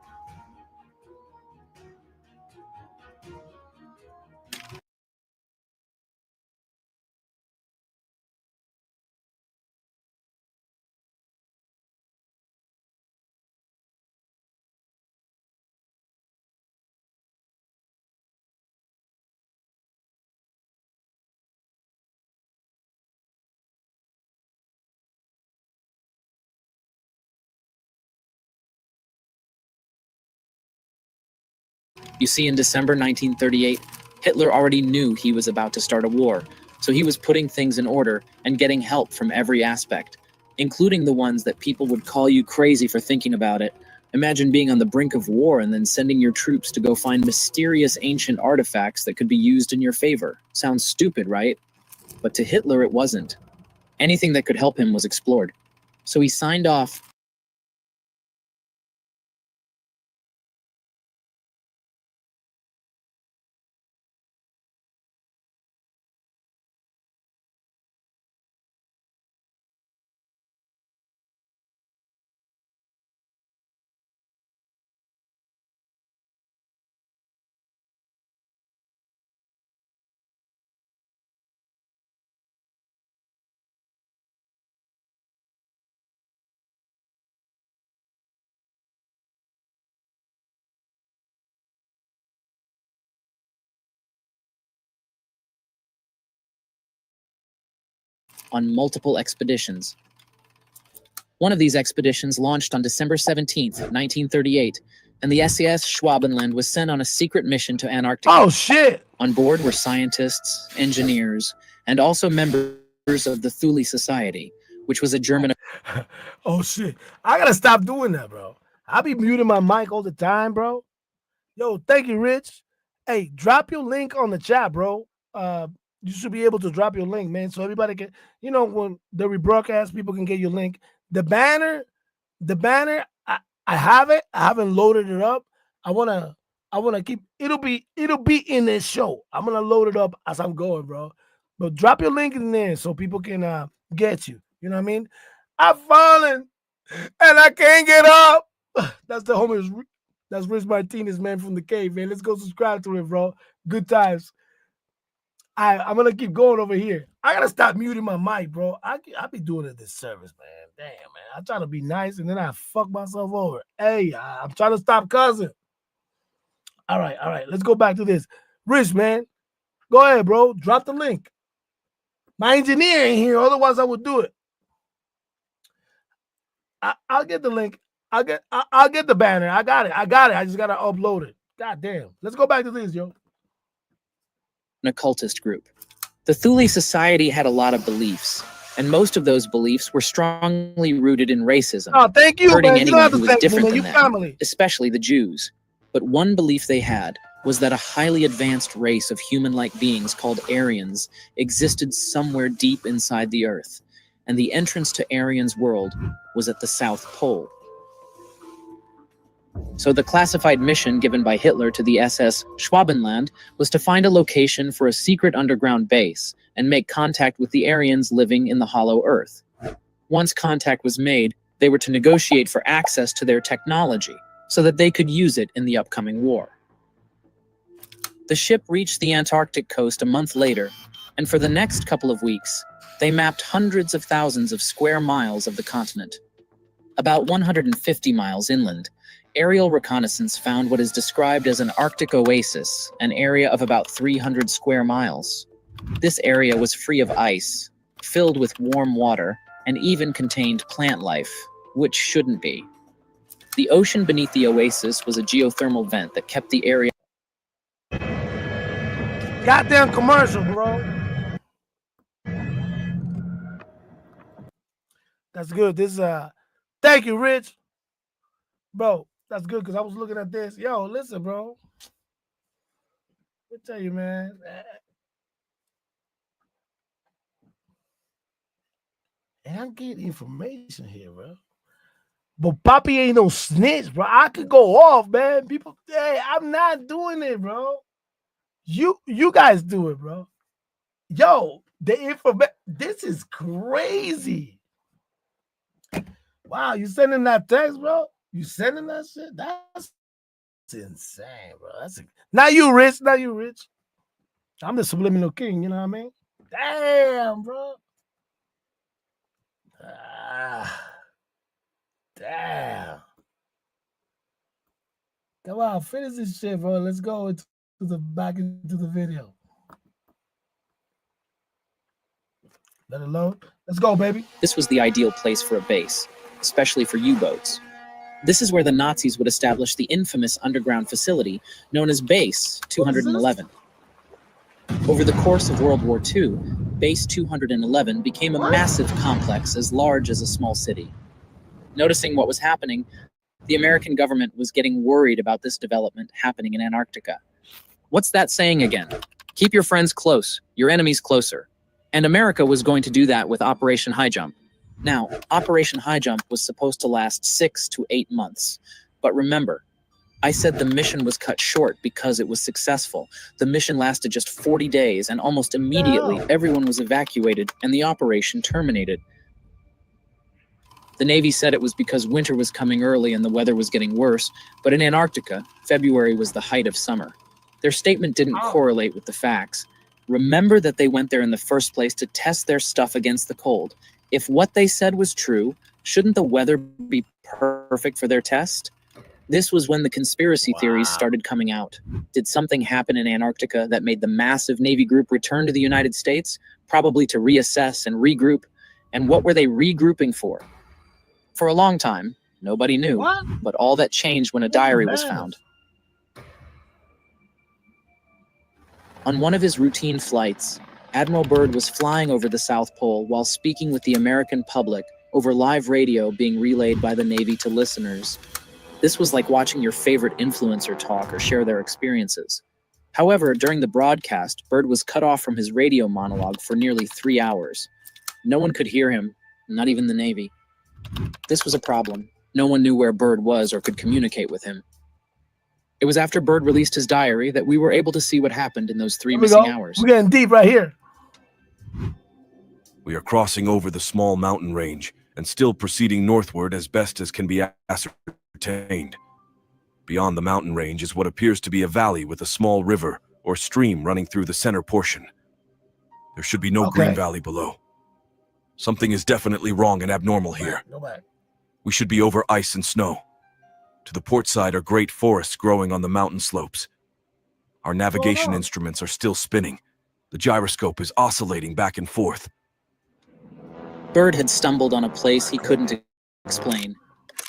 You see, in December 1938, Hitler already knew he was about to start a war, so he was putting things in order and getting help from every aspect, including the ones that people would call you crazy for thinking about it, Imagine being on the brink of war and then sending your troops to go find mysterious ancient artifacts that could be used in your favor. Sounds stupid, right? But to Hitler, it wasn't. Anything that could help him was explored. So he signed off on multiple expeditions. One of these expeditions launched on December 17th, 1938, and the SAS Schwabenland was sent on a secret mission to Antarctica. Oh, shit. On board were scientists, engineers, and also members of the Thule Society, which was a German... Oh, shit. I got to stop doing that, bro. I be muting my mic all the time, bro. Yo, thank you, Rich. Hey, drop your link on the chat, bro. You should be able to drop your link, man, so everybody can, you know, when the rebroadcast, people can get your link. The banner, I have it. I haven't loaded it up. I wanna keep. It'll be in this show. I'm gonna load it up as I'm going, bro. But drop your link in there so people can get you. You know what I mean? I've fallen and I can't get up. That's the homie. That's Rich Martinez, man, from the cave, man. Let's go subscribe to it, bro. Good times. I'm gonna keep going over here. I gotta stop muting my mic, bro. I be doing a disservice, man. Damn, man. I try to be nice and then I fuck myself over. Hey, I'm trying to stop cussing. All right. Let's go back to this. Rich, man, go ahead, bro. Drop the link. My engineer ain't here, otherwise I would do it. I'll get the link. I'll get the banner. I got it. I just gotta upload it. God damn. Let's go back to this, yo. An occultist group. The Thule Society had a lot of beliefs, and most of those beliefs were strongly rooted in racism. Oh, thank you, hurting man. anyone who was different than you them, family. especially the Jews. But one belief they had was that a highly advanced race of human-like beings called Aryans existed somewhere deep inside the Earth, and the entrance to Aryan's world was at the South Pole. So the classified mission given by Hitler to the SS Schwabenland was to find a location for a secret underground base and make contact with the Aryans living in the hollow Earth. Once contact was made, they were to negotiate for access to their technology so that they could use it in the upcoming war. The ship reached the Antarctic coast a month later, and for the next couple of weeks, they mapped hundreds of thousands of square miles of the continent. About 150 miles inland, aerial reconnaissance found what is described as an Arctic oasis, an area of about 300 square miles. This area was free of ice, filled with warm water, and even contained plant life, which shouldn't be. The ocean beneath the oasis was a geothermal vent that kept the area... Goddamn commercial, bro. That's good. This thank you, Rich. Bro, that's good because I was looking at this. Yo, listen, bro. Let me tell you, man. And I'm getting information here, bro. But Poppy ain't no snitch, bro. I could go off, man. People, hey, I'm not doing it, bro. You guys do it, bro. Yo, the information. This is crazy. Wow, you sending that text, bro? You sending that shit? That's insane, bro. Not you, Rich. Not you, Rich. I'm the subliminal king, you know what I mean? Damn, bro. Damn. Come on, finish this shit, bro. Let's go back into the video. Let it load. Let's go, baby. This was the ideal place for a base, especially for U-boats. This is where the Nazis would establish the infamous underground facility known as Base 211. Over the course of World War II, Base 211 became a massive complex as large as a small city. Noticing what was happening, The American government was getting worried about this development happening in Antarctica. What's that saying again? Keep your friends close, your enemies closer. And America was going to do that with Operation High Jump. Now, Operation High Jump was supposed to last 6 to 8 months. But remember, I said the mission was cut short because it was successful. The mission lasted just 40 days, and almost immediately everyone was evacuated and the operation terminated. The Navy said it was because winter was coming early and the weather was getting worse, but in Antarctica, February was the height of summer. Their statement didn't correlate with the facts. Remember that they went there in the first place to test their stuff against the cold. If what they said was true, shouldn't the weather be perfect for their test? This was when the conspiracy theories started coming out. Did something happen in Antarctica that made the massive Navy group return to the United States? Probably to reassess and regroup. And what were they regrouping for? For a long time, nobody knew, but all that changed when a diary was found. On one of his routine flights, Admiral Byrd was flying over the South Pole while speaking with the American public over live radio being relayed by the Navy to listeners. This was like watching your favorite influencer talk or share their experiences. However, during the broadcast, Byrd was cut off from his radio monologue for nearly 3 hours. No one could hear him, not even the Navy. This was a problem. No one knew where Byrd was or could communicate with him. It was after Byrd released his diary that we were able to see what happened in those 3 missing hours. We're getting deep right here. We are crossing over the small mountain range and still proceeding northward as best as can be ascertained. Beyond the mountain range is what appears to be a valley with a small river or stream running through the center portion. There should be no green valley below. Something is definitely wrong and abnormal here. We should be over ice and snow. To the port side are great forests growing on the mountain slopes. Our navigation instruments are still spinning. The gyroscope is oscillating back and forth. Byrd had stumbled on a place he couldn't explain.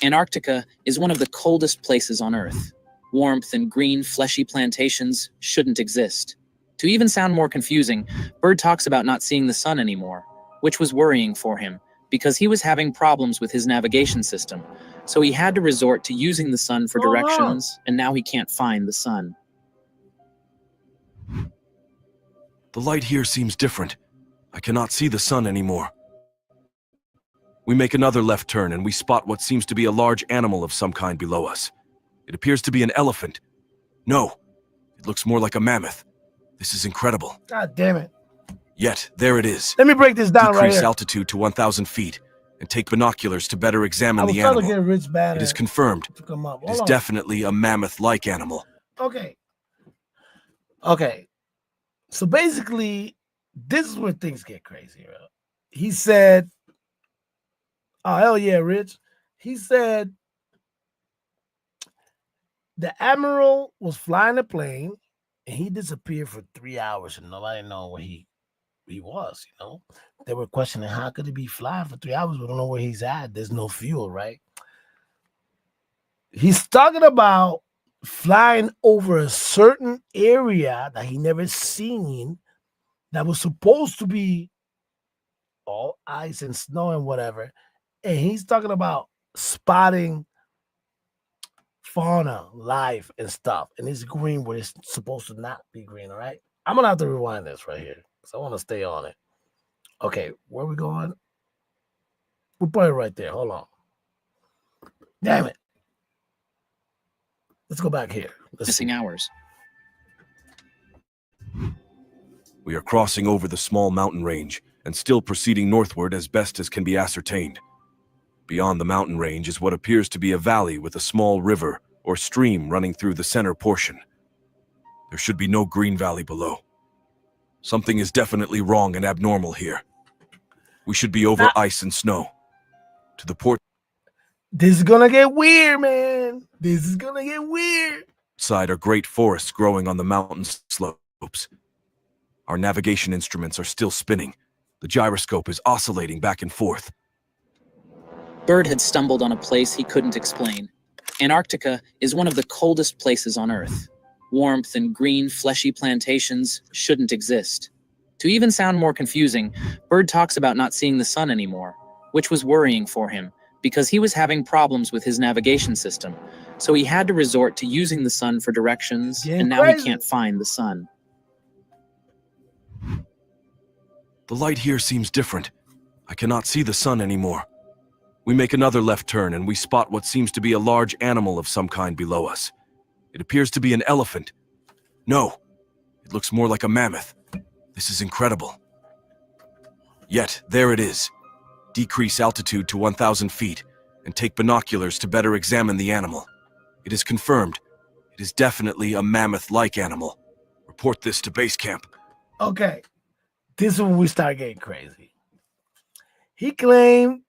Antarctica is one of the coldest places on Earth. Warmth and green, fleshy plantations shouldn't exist. To even sound more confusing, Byrd talks about not seeing the sun anymore, which was worrying for him because he was having problems with his navigation system. So he had to resort to using the sun for directions, and now he can't find the sun. The light here seems different. I cannot see the sun anymore. We make another left turn and we spot what seems to be a large animal of some kind below us. It appears to be an elephant. No, it looks more like a mammoth. This is incredible. God damn it. Yet, there it is. Let me break this down right here. Decrease altitude to 1,000 feet and take binoculars to better examine the animal. It is confirmed. It is definitely a mammoth-like animal. Okay. So basically, this is where things get crazy, bro. He said, oh, hell yeah, Rich. He said the admiral was flying a plane and he disappeared for 3 hours and nobody know where he was, you know. They were questioning how could he be flying for 3 hours? We don't know where he's at. There's no fuel, right? He's talking about flying over a certain area that he never seen that was supposed to be all ice and snow and whatever. And he's talking about spotting fauna, life, and stuff. And it's green where it's supposed to not be green, all right? I'm going to have to rewind this right here because I want to stay on it. Okay, where are we going? We'll put it right there. Hold on. Damn it. Let's go back here. Missing hours. We are crossing over the small mountain range and still proceeding northward as best as can be ascertained. Beyond the mountain range is what appears to be a valley with a small river or stream running through the center portion. There should be no green valley below. Something is definitely wrong and abnormal here. We should be over ice and snow. To the port This is gonna get weird, man. This is gonna get weird. Side are great forests growing on the mountain slopes. Our navigation instruments are still spinning. The gyroscope is oscillating back and forth. Byrd had stumbled on a place he couldn't explain. Antarctica is one of the coldest places on Earth. Warmth and green, fleshy plantations shouldn't exist. To even sound more confusing, Byrd talks about not seeing the sun anymore, which was worrying for him because he was having problems with his navigation system, so he had to resort to using the sun for directions, Getting and now he crazy. can't find the sun. The light here seems different. I cannot see the sun anymore. We make another left turn and we spot what seems to be a large animal of some kind below us. It appears to be an elephant. No, it looks more like a mammoth. This is incredible. Yet, there it is. Decrease altitude to 1,000 feet and take binoculars to better examine the animal. It is confirmed. It is definitely a mammoth-like animal. Report this to base camp. Okay, this is when we start getting crazy. He claimed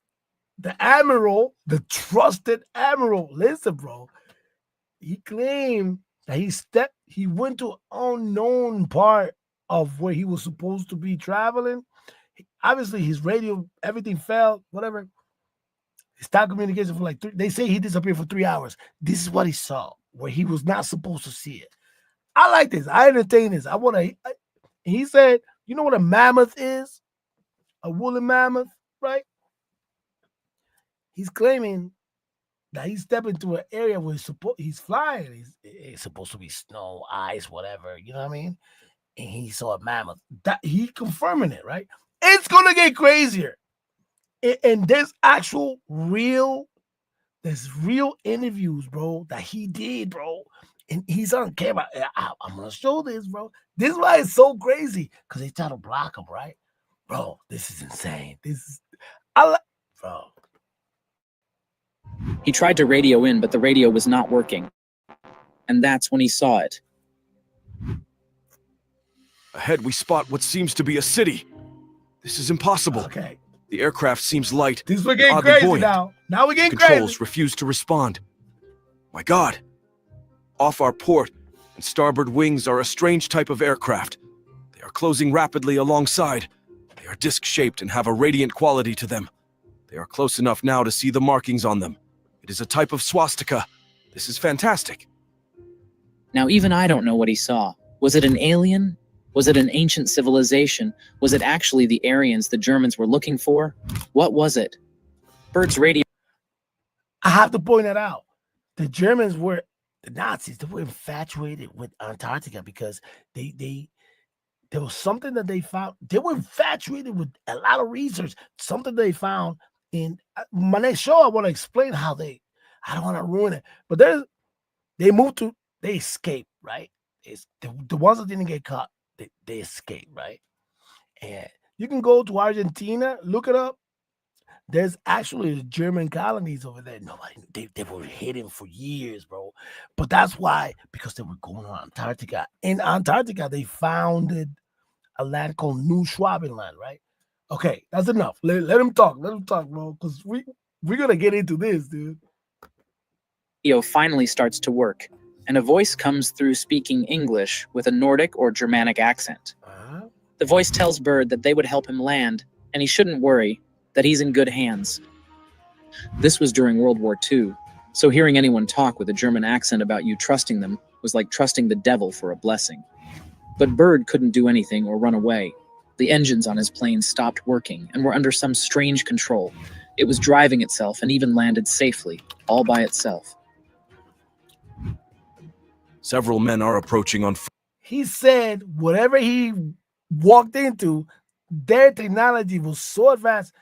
the admiral, the trusted admiral, listen, bro, he claimed that he went to unknown part of where he was supposed to be traveling. Obviously, his radio, everything fell, whatever. He stopped communication for like they say he disappeared for 3 hours. This is what he saw, where he was not supposed to see it. I like this. I entertain this. He said, you know what a mammoth is? A woolly mammoth, right? He's claiming that he stepped into an area where he's flying. It's supposed to be snow, ice, whatever. You know what I mean? And he saw a mammoth. That he confirming it, right? It's gonna get crazier. And there's real interviews, bro, that he did, bro. And he's on camera. I'm gonna show this, bro. This is why it's so crazy, because they try to block him, right? Bro, this is insane. Bro. He tried to radio in, but the radio was not working. And that's when he saw it. Ahead, we spot what seems to be a city. This is impossible. Okay. The aircraft seems light. This we're getting oddly crazy buoyant. now. Now we're getting Controls crazy. refuse to respond. My God. Off our port and starboard wings are a strange type of aircraft. They are closing rapidly alongside. They are disc-shaped and have a radiant quality to them. They are close enough now to see the markings on them. It is a type of swastika. This is fantastic. Now even I don't know what he saw. Was it an alien? Was it an ancient civilization? Was it actually the Aryans the Germans were looking for? What was it? Bird's radio. I have to point that out. The Germans were, the Nazis, they were infatuated with Antarctica because there was something that they found. They were infatuated with a lot of research, something they found in my next show. I want to explain how I don't want to ruin it, but they escaped, right? It's the ones that didn't get caught, they escaped, right? And you can go to Argentina, look it up. There's actually German colonies over there. They were hidden for years, bro. But that's why, because they were going on Antarctica. In Antarctica, they founded a land called New Schwabenland, right? Okay, that's enough. Let him talk. Let him talk, bro. Because we're gonna get into this, dude. Radio finally starts to work, and a voice comes through speaking English with a Nordic or Germanic accent. The voice tells Bird that they would help him land, and he shouldn't worry, that he's in good hands. This was during World War II, so hearing anyone talk with a German accent about you trusting them was like trusting the devil for a blessing. But Bird couldn't do anything or run away. The engines on his plane stopped working and were under some strange control. It was driving itself and even landed safely, all by itself. Several men are approaching on foot. He said whatever he walked into, their technology was so advanced.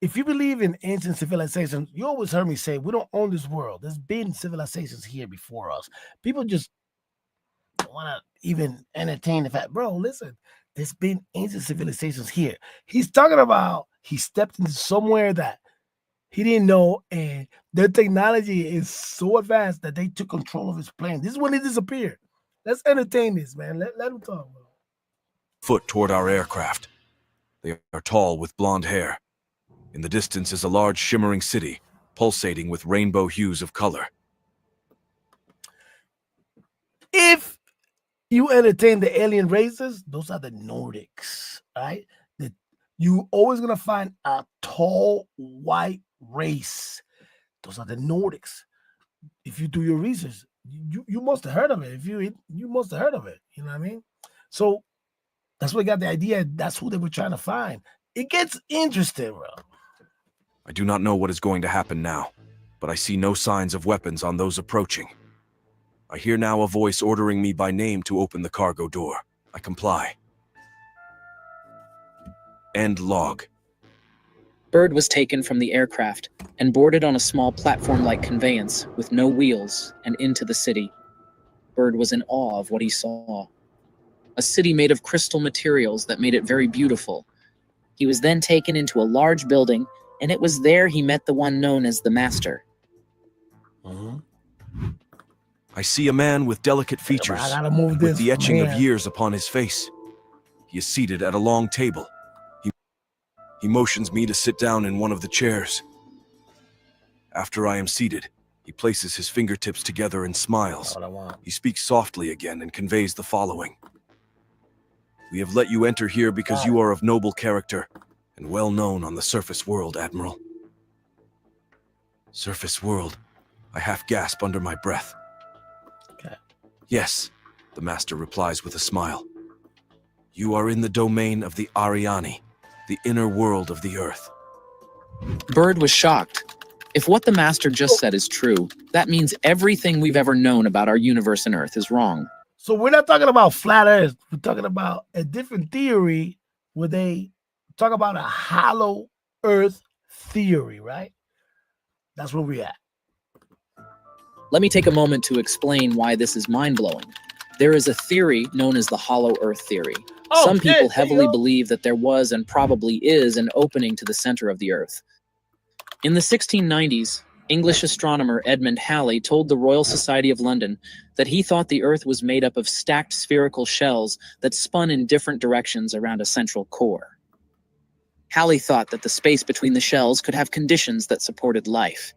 If you believe in ancient civilizations, you always heard me say, we don't own this world. There's been civilizations here before us. People just don't want to even entertain the fact, bro, listen, there's been ancient civilizations here. He's talking about he stepped into somewhere that he didn't know, and their technology is so advanced that they took control of his plane. This is when he disappeared. Let's entertain this, man. Let him talk, bro. Foot toward our aircraft. They are tall with blonde hair. In the distance is a large shimmering city, pulsating with rainbow hues of color. If you entertain the alien races, those are the Nordics, right? You always gonna find a tall white race. Those are the Nordics. If you do your research, you must have heard of it. If you must have heard of it. You know what I mean? So that's where we got the idea. That's who they were trying to find. It gets interesting, bro. I do not know what is going to happen now, but I see no signs of weapons on those approaching. I hear now a voice ordering me by name to open the cargo door. I comply. End log. Bird was taken from the aircraft and boarded on a small platform-like conveyance with no wheels and into the city. Bird was in awe of what he saw. A city made of crystal materials that made it very beautiful. He was then taken into a large building, and it was there he met the one known as the Master. I see a man with delicate features, I gotta move this with the etching of man. years upon his face. He is seated at a long table. He motions me to sit down in one of the chairs. After I am seated, he places his fingertips together and smiles. That's what I want. He speaks softly again and conveys the following. We have let you enter here because you are of noble character and well known on the surface world, Admiral. Surface world, I half gasp under my breath. Okay. Yes, the Master replies with a smile. You are in the domain of the Ariani, the inner world of the Earth. Bird was shocked. If what the Master just said is true, that means everything we've ever known about our universe and Earth is wrong. So we're not talking about flat Earth. We're talking about a different theory where they talk about a hollow Earth theory, right? That's where we're at. Let me take a moment to explain why this is mind-blowing. There is a theory known as the hollow Earth theory. Some people heavily believe that there was and probably is an opening to the center of the Earth. In the 1690s, English astronomer Edmund Halley told the Royal Society of London that he thought the Earth was made up of stacked spherical shells that spun in different directions around a central core. Halley thought that the space between the shells could have conditions that supported life.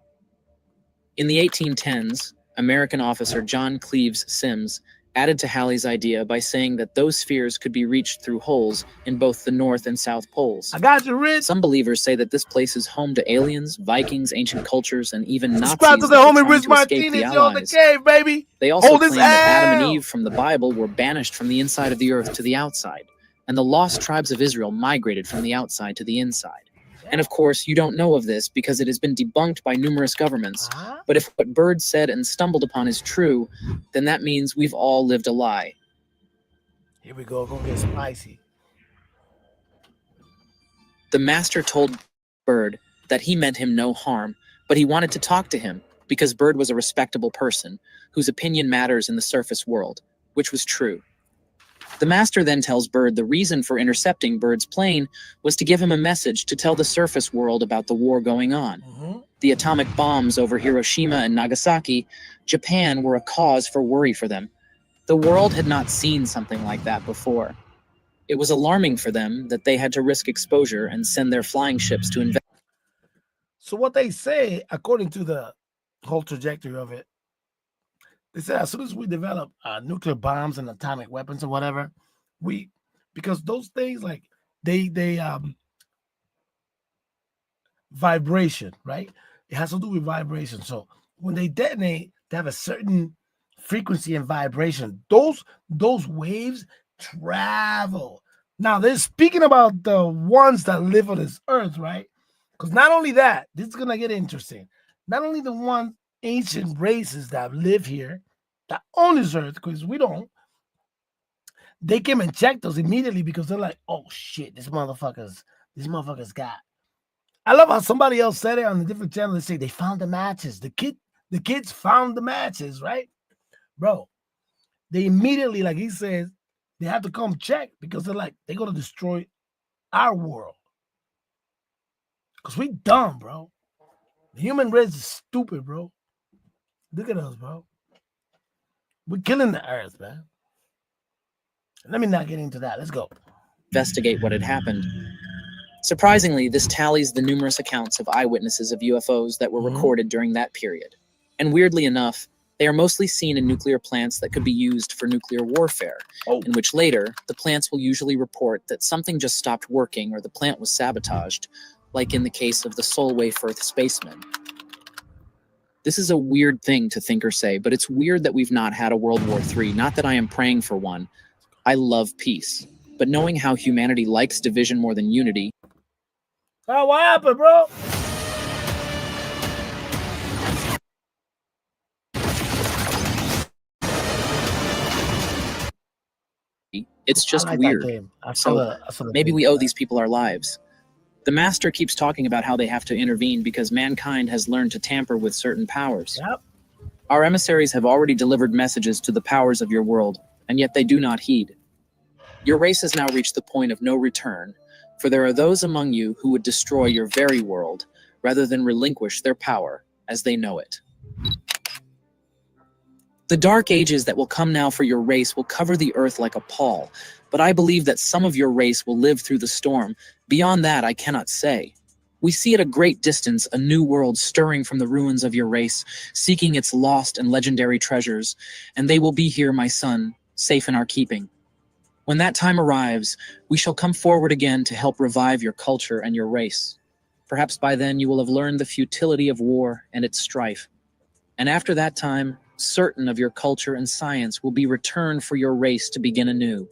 In the 1810s, American officer John Cleves Sims added to Halley's idea by saying that those spheres could be reached through holes in both the North and South poles. I got you, Rich. Some believers say that this place is home to aliens, Vikings, ancient cultures, and even Nazis Subscribe to the that were homie trying Rich to escape the Martinez, yo, the Allies. cave, baby. They also Hold claim his that Adam and L. Eve from the Bible were banished from the inside of the earth to the outside, and the lost tribes of Israel migrated from the outside to the inside. And of course, you don't know of this because it has been debunked by numerous governments. But if what Bird said and stumbled upon is true, then that means we've all lived a lie. Here we go. Gonna get spicy. The Master told Bird that he meant him no harm, but he wanted to talk to him because Bird was a respectable person whose opinion matters in the surface world, which was true. The Master then tells Bird the reason for intercepting Bird's plane was to give him a message to tell the surface world about the war going on. The atomic bombs over Hiroshima and Nagasaki, Japan were a cause for worry for them. The world had not seen something like that before. It was alarming for them that they had to risk exposure and send their flying ships to investigate. So what they say, according to the whole trajectory of it, they said as soon as we develop nuclear bombs and atomic weapons or whatever, because those things like they vibration, right? It has to do with vibration. So when they detonate, they have a certain frequency and vibration. Those waves travel. Now they're speaking about the ones that live on this earth, right? Because not only that, this is gonna get interesting. Not only the one ancient races that live here, that own this earth, because we don't, they came and checked us immediately because they're like, oh shit, these motherfuckers got. I love how somebody else said it on a different channel. They say they found the matches. The kids found the matches, right? Bro, they immediately, like he says, they have to come check because they're like, they're gonna destroy our world. Because we dumb, bro. The human race is stupid, bro. Look at us, bro. We're killing the earth, man. Let me not get into that. Let's go. Investigate what had happened. Surprisingly, this tallies the numerous accounts of eyewitnesses of UFOs that were recorded during that period. And weirdly enough, they are mostly seen in nuclear plants that could be used for nuclear warfare, in which later, the plants will usually report that something just stopped working or the plant was sabotaged, like in the case of the Solway Firth spacemen. This is a weird thing to think or say, but it's weird that we've not had a World War III. Not that I am praying for one. I love peace. But knowing how humanity likes division more than unity. Oh, what happened, bro? It's I just like that weird. game. I So saw the maybe game. we owe these people our lives. The Master keeps talking about how they have to intervene because mankind has learned to tamper with certain powers. Yep. Our emissaries have already delivered messages to the powers of your world, and yet they do not heed. Your race has now reached the point of no return, for there are those among you who would destroy your very world rather than relinquish their power as they know it. The dark ages that will come now for your race will cover the earth like a pall, but I believe that some of your race will live through the storm. Beyond that, I cannot say. We see at a great distance a new world stirring from the ruins of your race, seeking its lost and legendary treasures, and they will be here, my son, safe in our keeping. When that time arrives, we shall come forward again to help revive your culture and your race. Perhaps by then you will have learned the futility of war and its strife. And after that time, certain of your culture and science will be returned for your race to begin anew.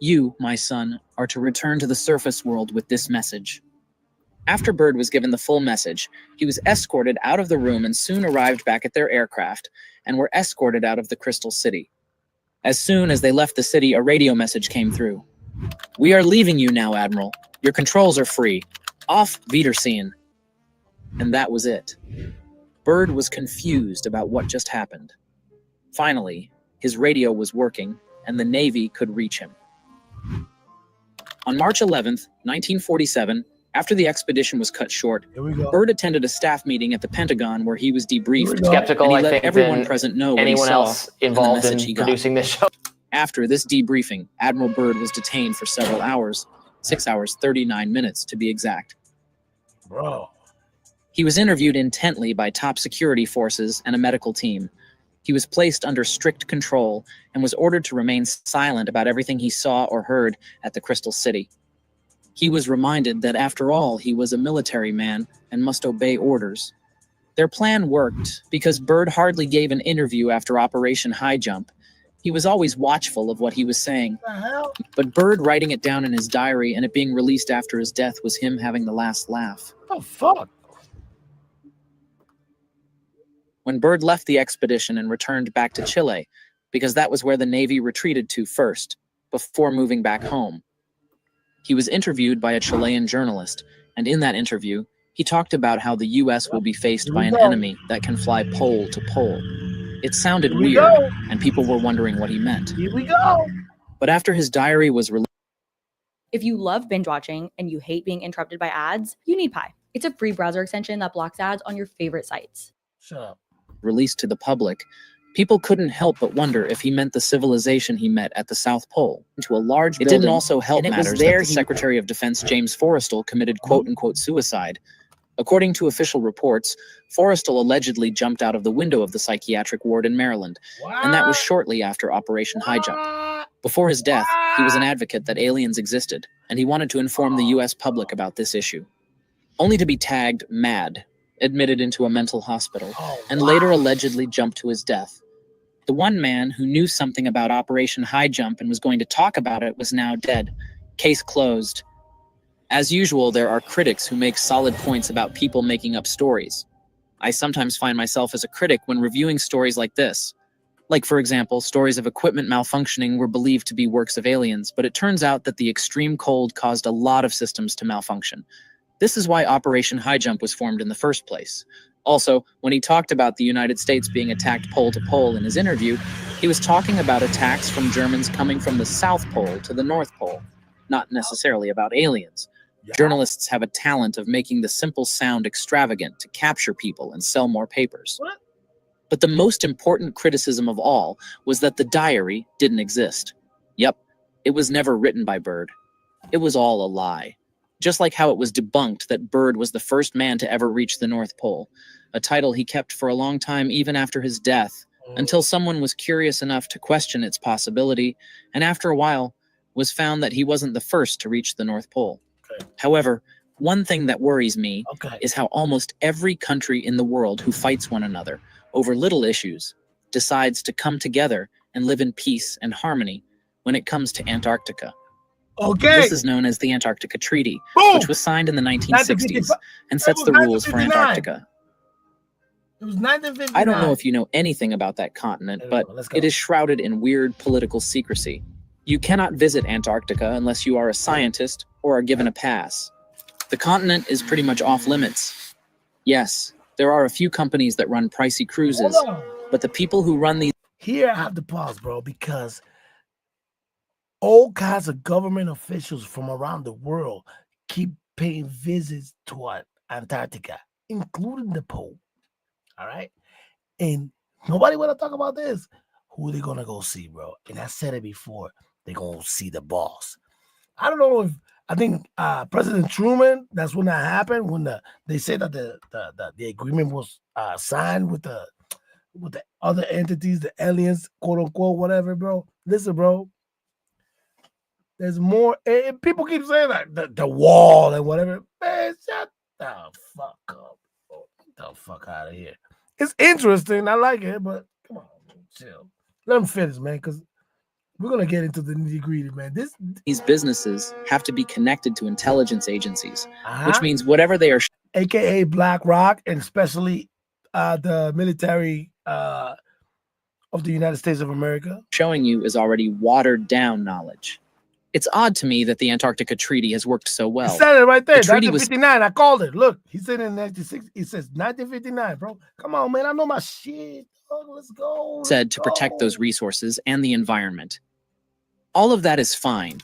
You, my son, are to return to the surface world with this message. After Bird was given the full message, he was escorted out of the room and soon arrived back at their aircraft and were escorted out of the Crystal City. As soon as they left the city, a radio message came through. We are leaving you now, Admiral. Your controls are free. Auf Wiedersehen. And that was it. Bird was confused about what just happened. Finally, his radio was working, and the Navy could reach him. On March 11th, 1947, after the expedition was cut short, Bird attended a staff meeting at the Pentagon where he was debriefed, Skeptical, and he I let think, everyone than present know what he anyone saw else and the involved message in he got. producing this show. After this debriefing, Admiral Bird was detained for several hours, 6 hours, 39 minutes to be exact. Bro. He was interviewed intently by top security forces and a medical team. He was placed under strict control and was ordered to remain silent about everything he saw or heard at the Crystal City. He was reminded that after all, he was a military man and must obey orders. Their plan worked because Bird hardly gave an interview after Operation High Jump. He was always watchful of what he was saying. But Bird writing it down in his diary and it being released after his death was him having the last laugh. Oh, fuck. When Bird left the expedition and returned back to Chile, because that was where the Navy retreated to first, before moving back home. He was interviewed by a Chilean journalist, and in that interview, he talked about how the U.S. will be faced by an enemy that can fly pole to pole. It sounded weird, and people were wondering what he meant. Here we go. But after his diary was released, if you love binge watching and you hate being interrupted by ads, you need Pi. It's a free browser extension that blocks ads on your favorite sites. Shut up. Released to the public, people couldn't help but wonder if he meant the civilization he met at the South Pole. Into a large building, it didn't also help matters that the Secretary of Defense James Forrestal committed quote-unquote suicide. According to official reports, Forrestal allegedly jumped out of the window of the psychiatric ward in Maryland, and that was shortly after Operation High Jump. Before his death, he was an advocate that aliens existed, and he wanted to inform the U.S. public about this issue. Only to be tagged mad, admitted into a mental hospital, and later allegedly jumped to his death. The one man who knew something about Operation High Jump and was going to talk about it was now dead. Case closed. As usual, there are critics who make solid points about people making up stories. I sometimes find myself as a critic when reviewing stories like this. Like, for example, stories of equipment malfunctioning were believed to be works of aliens, but it turns out that the extreme cold caused a lot of systems to malfunction. This is why Operation High Jump was formed in the first place. Also, when he talked about the United States being attacked pole to pole in his interview, he was talking about attacks from Germans coming from the South Pole to the North Pole, not necessarily about aliens. Journalists have a talent of making the simple sound extravagant to capture people and sell more papers. But the most important criticism of all was that the diary didn't exist. Yep, it was never written by Bird. It was all a lie. Just like how it was debunked that Bird was the first man to ever reach the North Pole, a title he kept for a long time even after his death, until someone was curious enough to question its possibility, and after a while, was found that he wasn't the first to reach the North Pole. However, one thing that worries me is how almost every country in the world who fights one another over little issues decides to come together and live in peace and harmony when it comes to Antarctica. This is known as the Antarctica Treaty, which was signed in the 1960s and sets the rules for Antarctica. It was 1959. I don't know if you know anything about that continent, but it is shrouded in weird political secrecy. You cannot visit Antarctica unless you are a scientist or are given a pass. The continent is pretty much off limits. Yes, there are a few companies that run pricey cruises, Hold on. but the people who run these Here I have to pause, bro, because all kinds of government officials from around the world keep paying visits to Antarctica, including the Pope. All right. And nobody want to talk about this. Who are they going to go see, bro? And I said it before. They're going to see the boss. I don't know if I think President Truman, that's when that happened, when they said that the agreement was signed with the other entities, the aliens, quote unquote, whatever, bro. Listen, bro. There's more. And people keep saying that the wall and whatever. Man, shut the fuck up, bro. Get the fuck out of here. It's interesting. I like it, but come on, chill. Let them finish, man, because we're gonna get into the nitty-gritty, man. These businesses have to be connected to intelligence agencies, Uh-huh. which means whatever they are aka BlackRock, and especially the military of the United States of America. showing you is already watered down knowledge. It's odd to me that the Antarctica Treaty has worked so well. He said it right there. The treaty was 1959. I called it. Look, he said in 1960. He says 1959, bro. Come on, man. I know my shit. Oh, let's go. said to protect those resources and the environment. All of that is fine,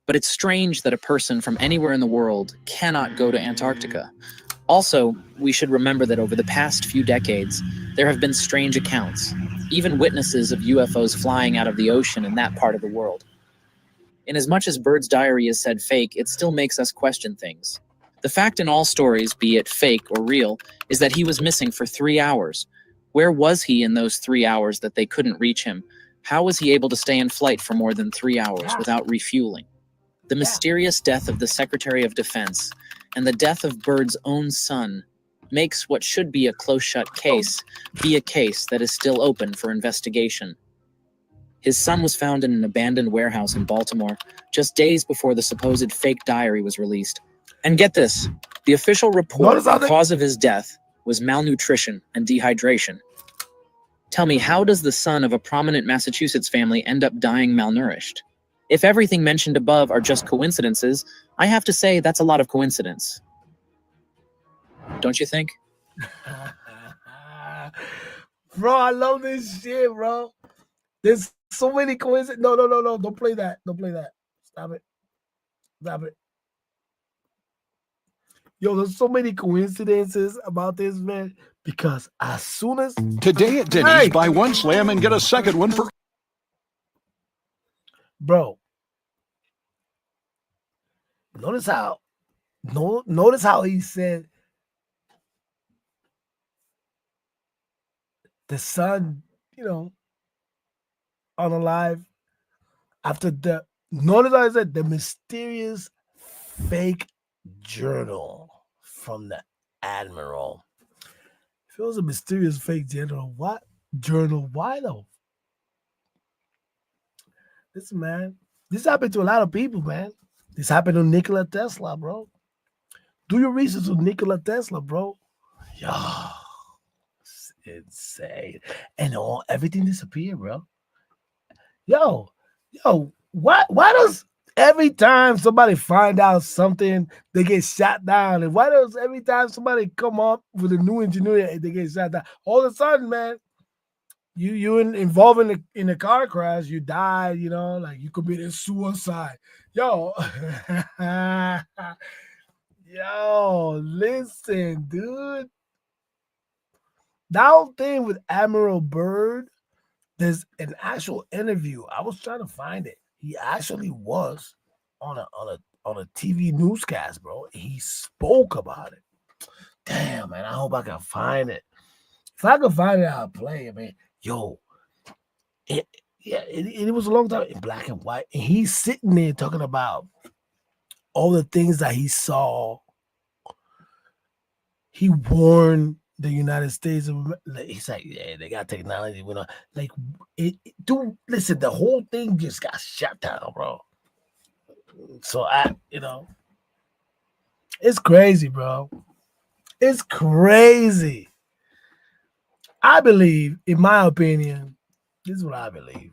but it's strange that a person from anywhere in the world cannot go to Antarctica. Also, we should remember that over the past few decades, there have been strange accounts, even witnesses of UFOs flying out of the ocean in that part of the world. Inasmuch as Bird's diary is said fake, it still makes us question things. The fact in all stories, be it fake or real, is that he was missing for 3 hours. Where was he in those 3 hours that they couldn't reach him? How was he able to stay in flight for more than 3 hours without refueling? The mysterious death of the Secretary of Defense and the death of Bird's own son makes what should be a close-shut case be a case that is still open for investigation. His son was found in an abandoned warehouse in Baltimore just days before the supposed fake diary was released. And get this, the official report of the cause of his death was malnutrition and dehydration. Tell me, how does the son of a prominent Massachusetts family end up dying malnourished? If everything mentioned above are just coincidences, I have to say that's a lot of coincidence. Don't you think? Bro, I love this shit, bro. There's so many coincidences. No. Don't play that. Don't play that. Stop it. Stop it. Yo, there's so many coincidences about this, man. Because as soon as Today at Denny's, buy one slam and get a second one for... Bro, notice how he said the son, unalive after the notice how he said the mysterious fake journal from the admiral. If it was a mysterious fake journal, what journal? Why though? Listen, man, this happened to a lot of people, man. This happened to Nikola Tesla, bro. Do your research on Nikola Tesla, bro. Yo, it's insane. And everything disappeared, bro. Yo, why does every time somebody find out something, they get shot down? And why does every time somebody come up with a new engineer, they get shot down? All of a sudden, man, you involved in a car crash, you died, like you committed suicide. Yo, yo, listen, dude. That whole thing with Admiral Byrd, there's an actual interview. I was trying to find it. He actually was on a TV newscast, bro. He spoke about it. Damn, man, I hope I can find it. If I can find it, I'll play it, man. Yo, it was a long time in black and white. And he's sitting there talking about all the things that he saw. He warned the United States of, he's like, yeah, they got technology. We know, like, dude, listen, the whole thing just got shut down, bro. So it's crazy, bro. It's crazy. I believe, in my opinion, this is what I believe.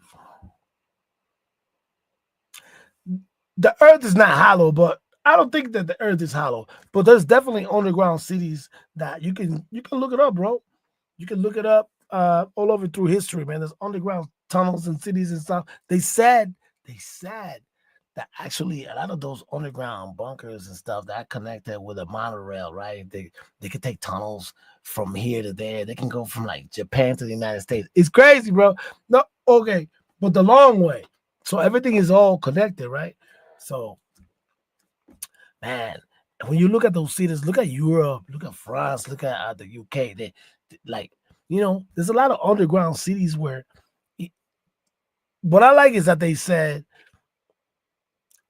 the earth is not hollow, but I don't think that the earth is hollow. But there's definitely underground cities that you can look it up, bro. You can look it up all over through history, man. There's underground tunnels and cities and stuff. They said that actually a lot of those underground bunkers and stuff that connected with a monorail, right? They could take tunnels from here to there. They can go from like Japan to the United States. It's crazy, bro. No, okay, but the long way. So everything is all connected, right? So, man, when you look at those cities, look at Europe, look at France, look at the UK. They like, there's a lot of underground cities where. What I like is that they said,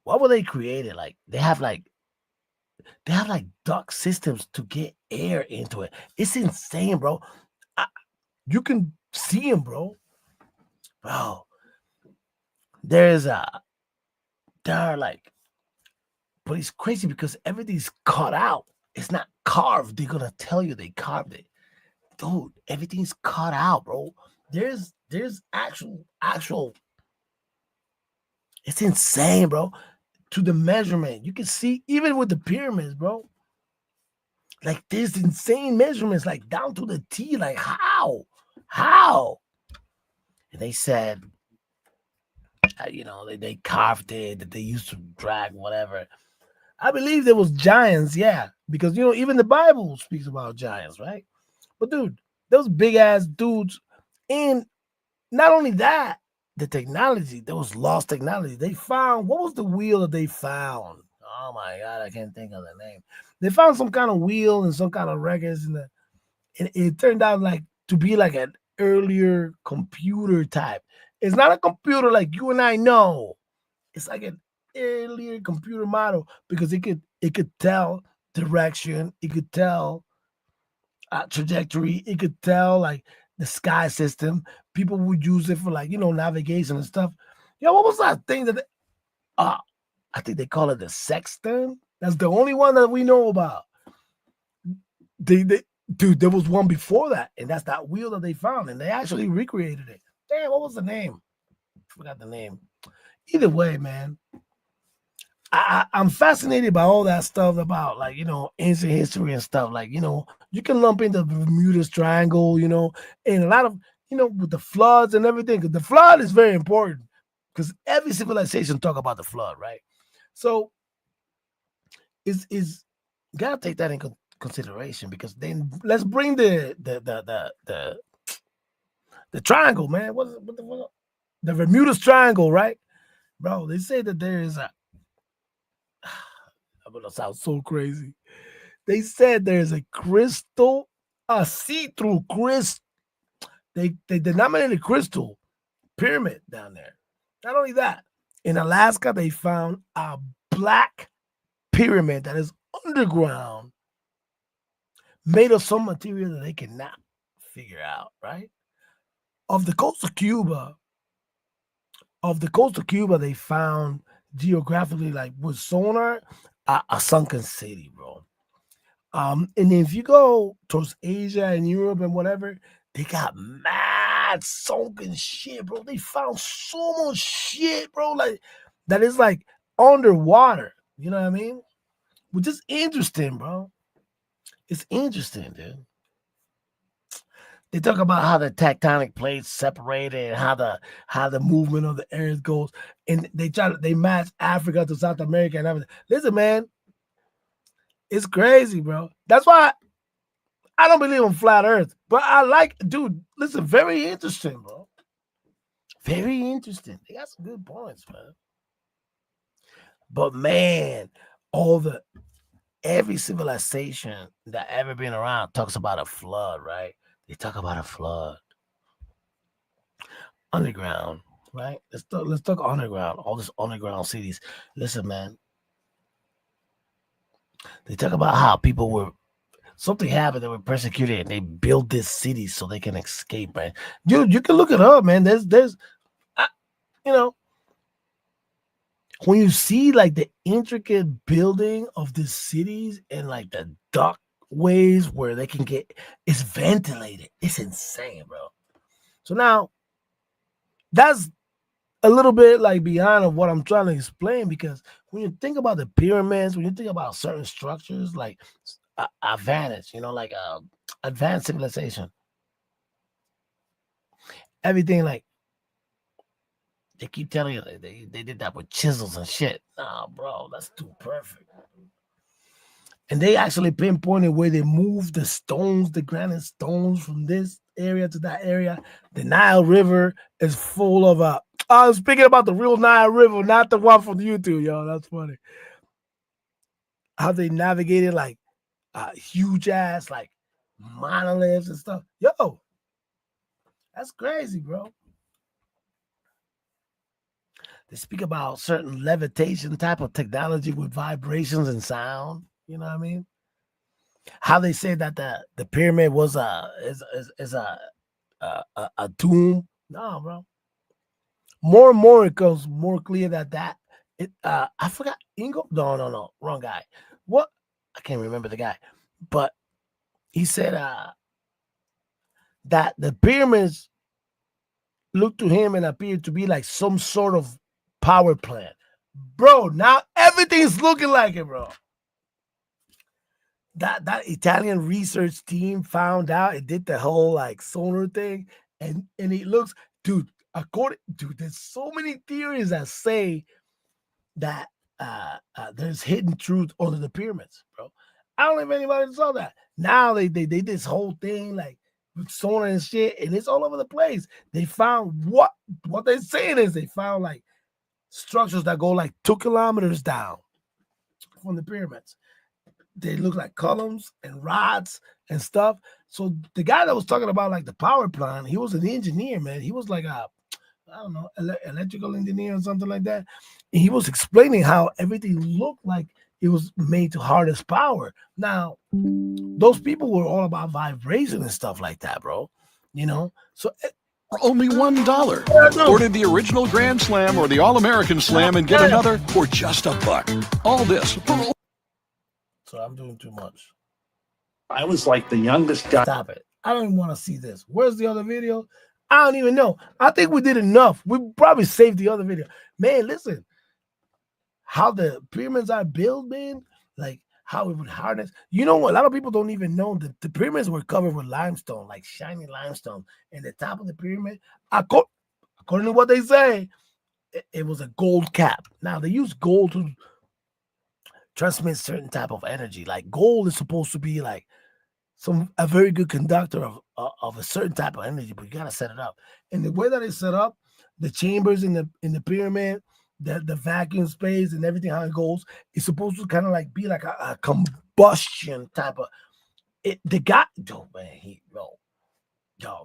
what were they created? Like they have like duct systems to get air into it. It's insane, bro. You can see them, bro. Bro, there are like, but it's crazy because everything's cut out. It's not carved. They're gonna tell you they carved it, dude. Everything's cut out, bro. There's actual. It's insane, bro. To the measurement, you can see even with the pyramids, bro. Like there's insane measurements, like down to the T. Like how? And they said, they carved it, that they used to drag whatever. I believe there was giants, yeah, because even the Bible speaks about giants, right? But dude, those big ass dudes, and not only that, the technology, there was lost technology. They found, what was the wheel that they found? Oh my God, I can't think of the name. They found some kind of wheel and some kind of records, and it turned out like to be like an earlier computer type. It's not a computer like you and I know. It's like an earlier computer model because it could tell direction, it could tell trajectory, it could tell like the sky system. People would use it for like navigation and stuff. What was that thing that I think they call it the sextant? That's the only one that we know about. Dude, there was one before that, and that's that wheel that they found, and they actually recreated it. Damn, what was the name? Forgot the name. Either way, man, I'm fascinated by all that stuff about like ancient history and stuff. Like you can lump in the Bermuda's Triangle, and a lot of with the floods and everything. Because the flood is very important because every civilization talk about the flood, right? So is gotta take that in consideration because then let's bring the triangle, man. What the Bermuda's Triangle, right, bro? They say that there is a. I'm gonna sound so crazy. They said there's a see-through crystal. They denominated crystal pyramid down there. Not only that, in Alaska, they found a black pyramid that is underground, made of some material that they cannot figure out, right? Off the coast of Cuba, they found geographically, like with sonar, a sunken city, bro. And if you go towards Asia and Europe and whatever, they got mad sunken shit, bro. They found so much shit, bro, like that is like underwater. You know what I mean? Which is interesting, bro. It's interesting, dude. They talk about how the tectonic plates separated and how the movement of the earth goes, and they match Africa to South America and everything. Listen, man, it's crazy, bro. That's why I don't believe in flat Earth, but I like, dude. Listen, very interesting, bro. Very interesting. They got some good points, man. But man, every civilization that ever been around talks about a flood, right? They talk about a flood. Underground, right? Let's talk underground. All these underground cities. Listen, man. They talk about how something happened, they were persecuted, and they built this city so they can escape, man. Dude, you can look it up, man. There's when you see like the intricate building of these cities and like the duct ways where they can it's ventilated. It's insane, bro. So now that's a little bit like beyond of what I'm trying to explain, because when you think about the pyramids, when you think about certain structures like advantage, like advanced civilization, everything like they keep telling you they did that with chisels and shit. Nah, bro, that's too perfect. And they actually pinpointed where they moved the stones, the granite stones from this area to that area. The Nile River is full of I was speaking about the real Nile River, not the one from YouTube, yo. That's funny. How they navigated like huge ass like monoliths and stuff. Yo, that's crazy, bro. They speak about certain levitation type of technology with vibrations and sound. You know what I mean? How they say that the pyramid was is a tomb. No, bro. More and more it goes more clear that it I forgot Ingo. No, wrong guy. What? I can't remember the guy, but he said that the pyramids looked to him and appeared to be like some sort of power plant. Bro, now everything's looking like it, bro. That Italian research team found out, it did the whole like sonar thing, and it looks, dude, there's so many theories that say that there's hidden truth under the pyramids, bro. I don't know if anybody saw that. Now they did this whole thing like with sonar and shit, and it's all over the place. They found what they're saying is they found like structures that go like 2 kilometers down from the pyramids. They look like columns and rods and stuff. So the guy that was talking about like the power plant, he was an engineer, man. He was like I don't know, electrical engineer or something like that. And he was explaining how everything looked like it was made to harness power. Now, those people were all about vibration and stuff like that, bro. So For only $1. Order the original Grand Slam or the All-American Slam and get another for just $1. All this for... So I'm doing too much. I was like the youngest guy. Stop it. I don't even want to see this. Where's the other video? I don't even know. I think we did enough. We probably saved the other video. Man, listen. How the pyramids are built, man. Like how it would harness. You know what? A lot of people don't even know that the pyramids were covered with limestone, like shiny limestone. And the top of the pyramid, according to what they say, it was a gold cap. Now, they use gold to transmit certain type of energy. Like gold is supposed to be like a very good conductor of a certain type of energy, but you gotta set it up. And the way that it's set up, the chambers in the pyramid, the vacuum space and everything, how it goes, it's supposed to kind of like be like a combustion type of it. The guy, yo,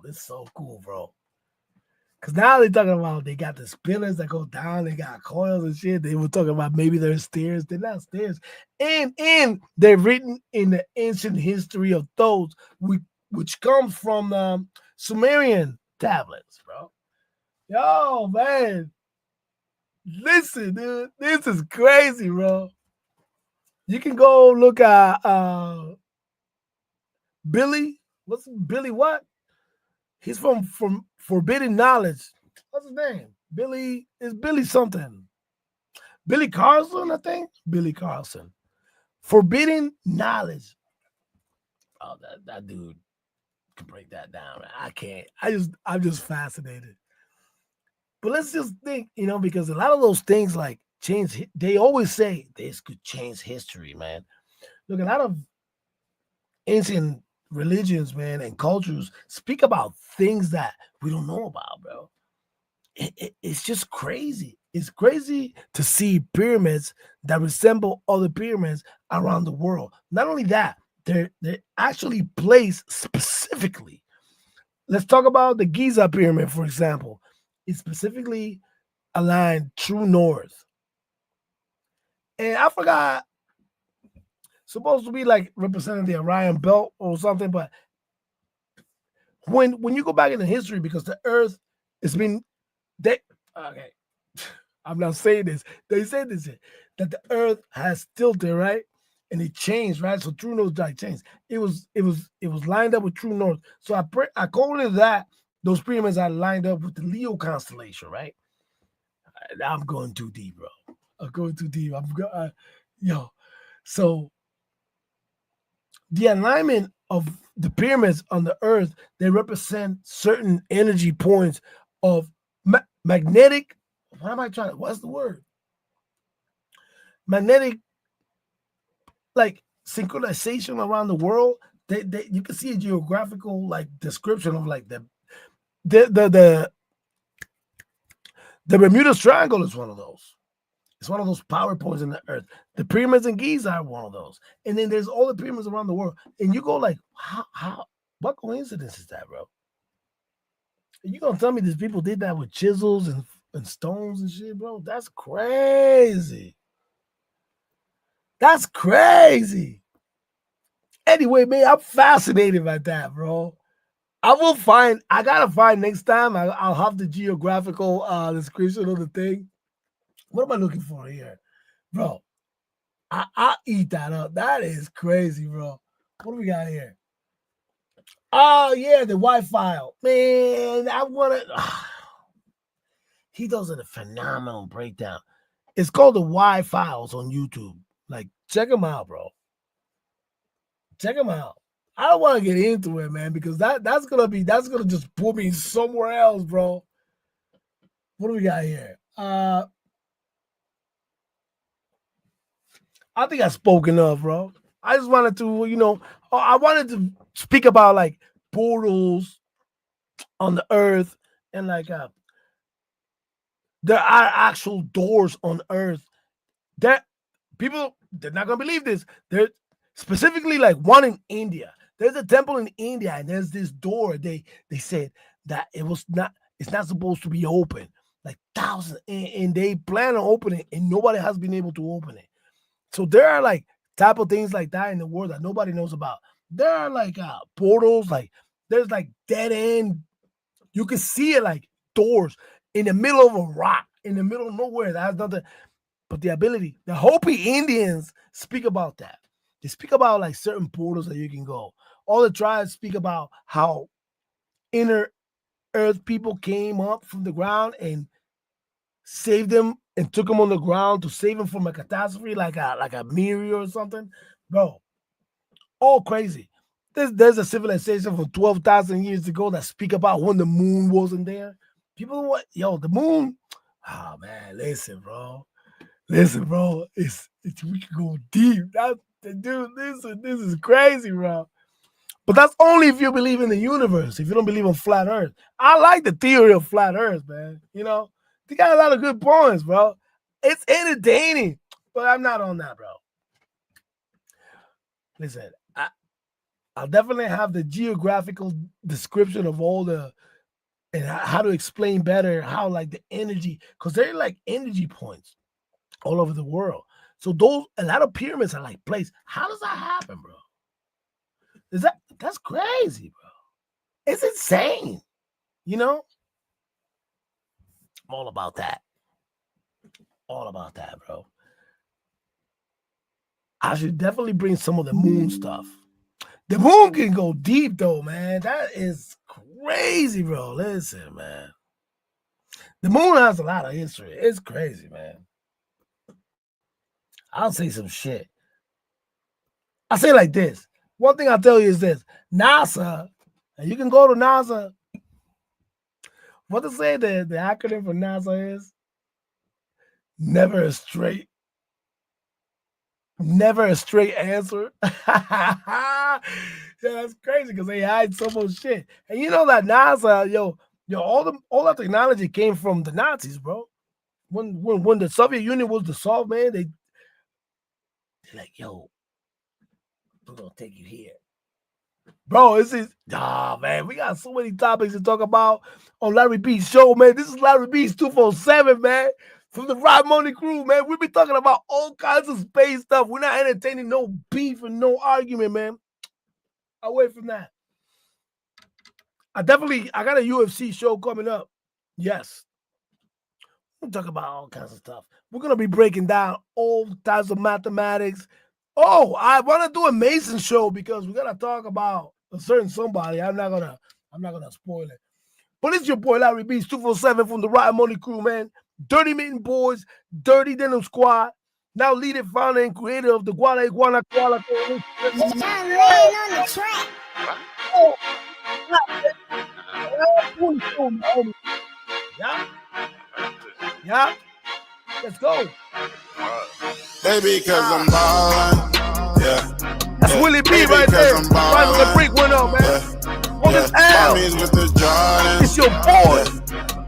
this is so cool, bro. Because now they're talking about they got the spillers that go down, they got coils and shit. They were talking about maybe there's stairs. They're not stairs. And they're written in the ancient history of those, which comes from Sumerian tablets, bro. Yo, man. Listen, dude. This is crazy, bro. You can go look at Billy. What's Billy what? He's from Forbidden Knowledge. What's his name? Billy something. Billy Carlson, I think. Billy Carlson. Forbidden Knowledge. Oh, that dude can break that down. I can't. I'm just fascinated. But let's just think, because a lot of those things like change. They always say this could change history, man. Look, a lot of ancient religions, man, and cultures speak about things that we don't know about, bro. It's just crazy. It's crazy to see pyramids that resemble other pyramids around the world. Not only that, they're actually placed specifically. Let's talk about the Giza pyramid, for example. It's specifically aligned true north. And I forgot, supposed to be like representing the Orion belt or something, but when you go back into history, because the earth has been okay, I'm not saying this. They said this that the earth has tilted, right? And it changed, right? So true north like changed. It was lined up with true north. So according to that, those pyramids are lined up with the Leo constellation, right? I'm going too deep, bro. I'm going too deep. Yo. So the alignment of the pyramids on the earth, they represent certain energy points of magnetic. What am I trying to? What's the word? Magnetic, like synchronization around the world. You can see a geographical like description of like the Bermuda Triangle is one of those. It's one of those power points in the earth. The pyramids in Giza are one of those. And then there's all the pyramids around the world. And you go like, what coincidence is that, bro? You gonna tell me these people did that with chisels and stones and shit, bro? That's crazy. That's crazy. Anyway, man, I'm fascinated by that, bro. I gotta find next time. I'll have the geographical description of the thing. What am I looking for here? Bro, I'll eat that up. That is crazy, bro. What do we got here? Oh, yeah, the Wi-Fi. Man, I want to... He does a phenomenal breakdown. It's called the Wi-Files on YouTube. Like, check them out, bro. Check them out. I don't want to get into it, man, because that's gonna just put me somewhere else, bro. What do we got here? I think I spoke enough, bro. I just wanted to, I wanted to speak about like portals on the earth and like there are actual doors on earth that they're not gonna believe this. They're specifically like one in India. There's a temple in India and there's this door. They said that it's not supposed to be open. Like thousands, and they plan on opening it, and nobody has been able to open it. So there are like type of things like that in the world that nobody knows about. There are like portals, like there's like dead end. You can see it like doors in the middle of a rock, in the middle of nowhere. That has nothing but the ability. The Hopi Indians speak about that. They speak about like certain portals that you can go. All the tribes speak about how inner earth people came up from the ground and saved them and took them on the ground to save them from a catastrophe like a meteor or something. Bro, all crazy. There's a civilization from 12,000 years ago that speak about when the moon wasn't there. People, the moon. Oh man, listen, bro. It's we can go deep. Dude, this is crazy, bro. But that's only if you believe in the universe. If you don't believe in flat Earth, I like the theory of flat Earth, man. They got a lot of good points, bro. It's entertaining, but I'm not on that, bro. Listen, I'll definitely have the geographical description of all and how to explain better how like the energy, because they're like energy points all over the world. So a lot of pyramids are like placed. How does that happen, bro? That's crazy, bro. It's insane. I'm all about that. All about that, bro. I should definitely bring some of the moon stuff. The moon can go deep, though, man. That is crazy, bro. Listen, man. The moon has a lot of history. It's crazy, man. I'll say some shit. I'll say it like this. One thing I'll tell you is this. NASA, and you can go to NASA. What to say the acronym for NASA is? Never a straight answer. Yeah, that's crazy because they hide so much shit. And you know that NASA, all that technology came from the Nazis, bro. When the Soviet Union was dissolved, man, they're like, yo, we're gonna take you here. Bro, man, we got so many topics to talk about on Larry B's show, man. This is Larry B's 247, man. From the Rod Money crew, man. We be talking about all kinds of space stuff. We're not entertaining no beef and no argument, man. Away from that. I got a UFC show coming up. Yes. We'll talk about all kinds of stuff. We're going to be breaking down all types of mathematics. Oh, I want to do a Mason show because we got to talk about a certain somebody. I'm not gonna spoil it. But it's your boy Larry B's 247 from the Rod Money crew, man. Dirty Mitten Boys, Dirty Denim Squad, now leader, founder, and creator of the Guala Iguana Koala Coalition. Yeah. Let's go. Baby, cause I'm ballin'. Yeah. That's Willie B right there. Right when the break went up, man. On this L. With the Jordans. It's your boy.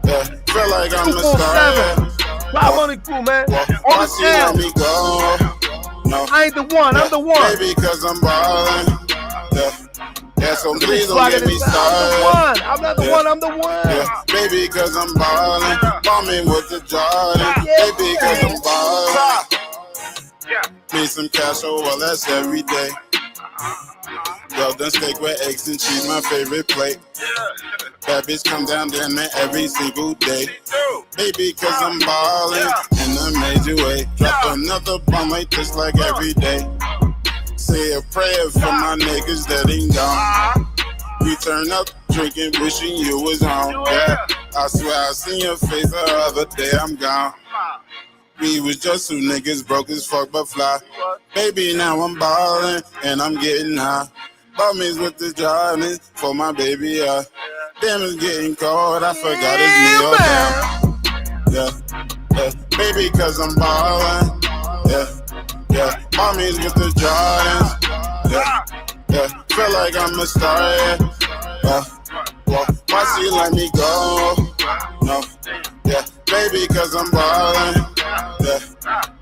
Yeah. Feel like I'm the star. 500 crew, man. On this L. No. I ain't the one. I'm the one. Baby, cause I'm ballin'. Yeah, so please don't get me started. I'm not the one. I'm the one. Yeah, baby, cause I'm ballin'. Bombing with the Jordan. Baby, cause I'm ballin'. Need some cash, oh well, that's every day. Well done steak with eggs and cheese, my favorite plate. That bitch come down dinner every single day. Baby, cause I'm ballin' in a major way. Drop another bomb like this like every day. Say a prayer for my niggas that ain't gone. We turn up drinking, wishing you was home. Yeah, I swear I seen your face the other day, I'm gone. We was just two niggas broke as fuck but fly. Baby, now I'm ballin' and I'm getting high. Bummies with the Jordans for my baby, Damn, it's getting cold, I forgot it's me, yeah. Baby, cause I'm ballin', yeah. Mommies with the Jordans, yeah. Feel like I'm a star, yeah. Why she let me go? No, yeah. Baby, cause I'm ballin',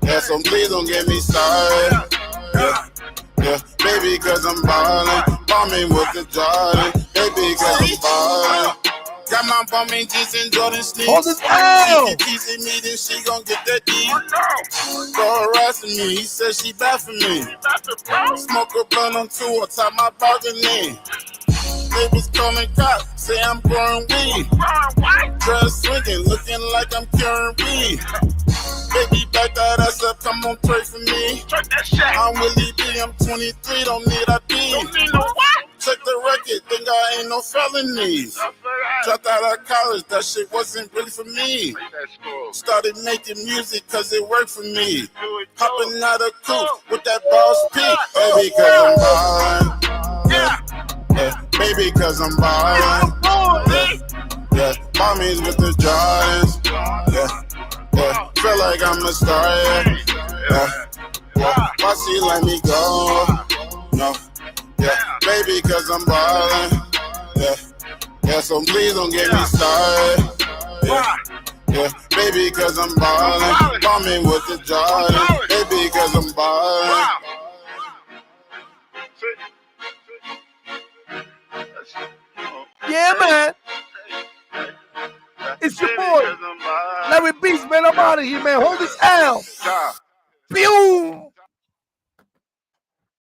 yeah. So please don't get me started, yeah. Baby, cause I'm ballin', bombing with the Jordan. Baby, cause I'm ballin'. Got my bombing jeans and Jordan sneaks. Hold it down. She teasing me, then she gon' get that D. Bro harassing me, he said she bad for me. Smoke a blunt on two on top my balcony. Neighbors calling cops, say I'm growing weed. Dress swinging, looking like I'm curing weed. Baby, back that ass up, come on, pray for me. I'm Willie B, I'm 23, don't need ID. Check the record, think I ain't no felonies. Dropped out of college, that shit wasn't really for me. Started making music cause it worked for me. Hopping out of coupe with that boss peak. Baby, cause I'm ballin'. Baby, cause I'm ballin'. Yeah, mommies with the Jordans. Yeah. Feel like I'm a star, yeah. Why she let me go? No, yeah. Baby, cause I'm ballin', yeah. So please don't get me started, yeah. Baby, cause I'm ballin', bombing with the Jordan. Baby, cause I'm ballin'. Yeah, man. It's your boy, Larry Beast, man. I'm out of here, man. Hold this L. Boom.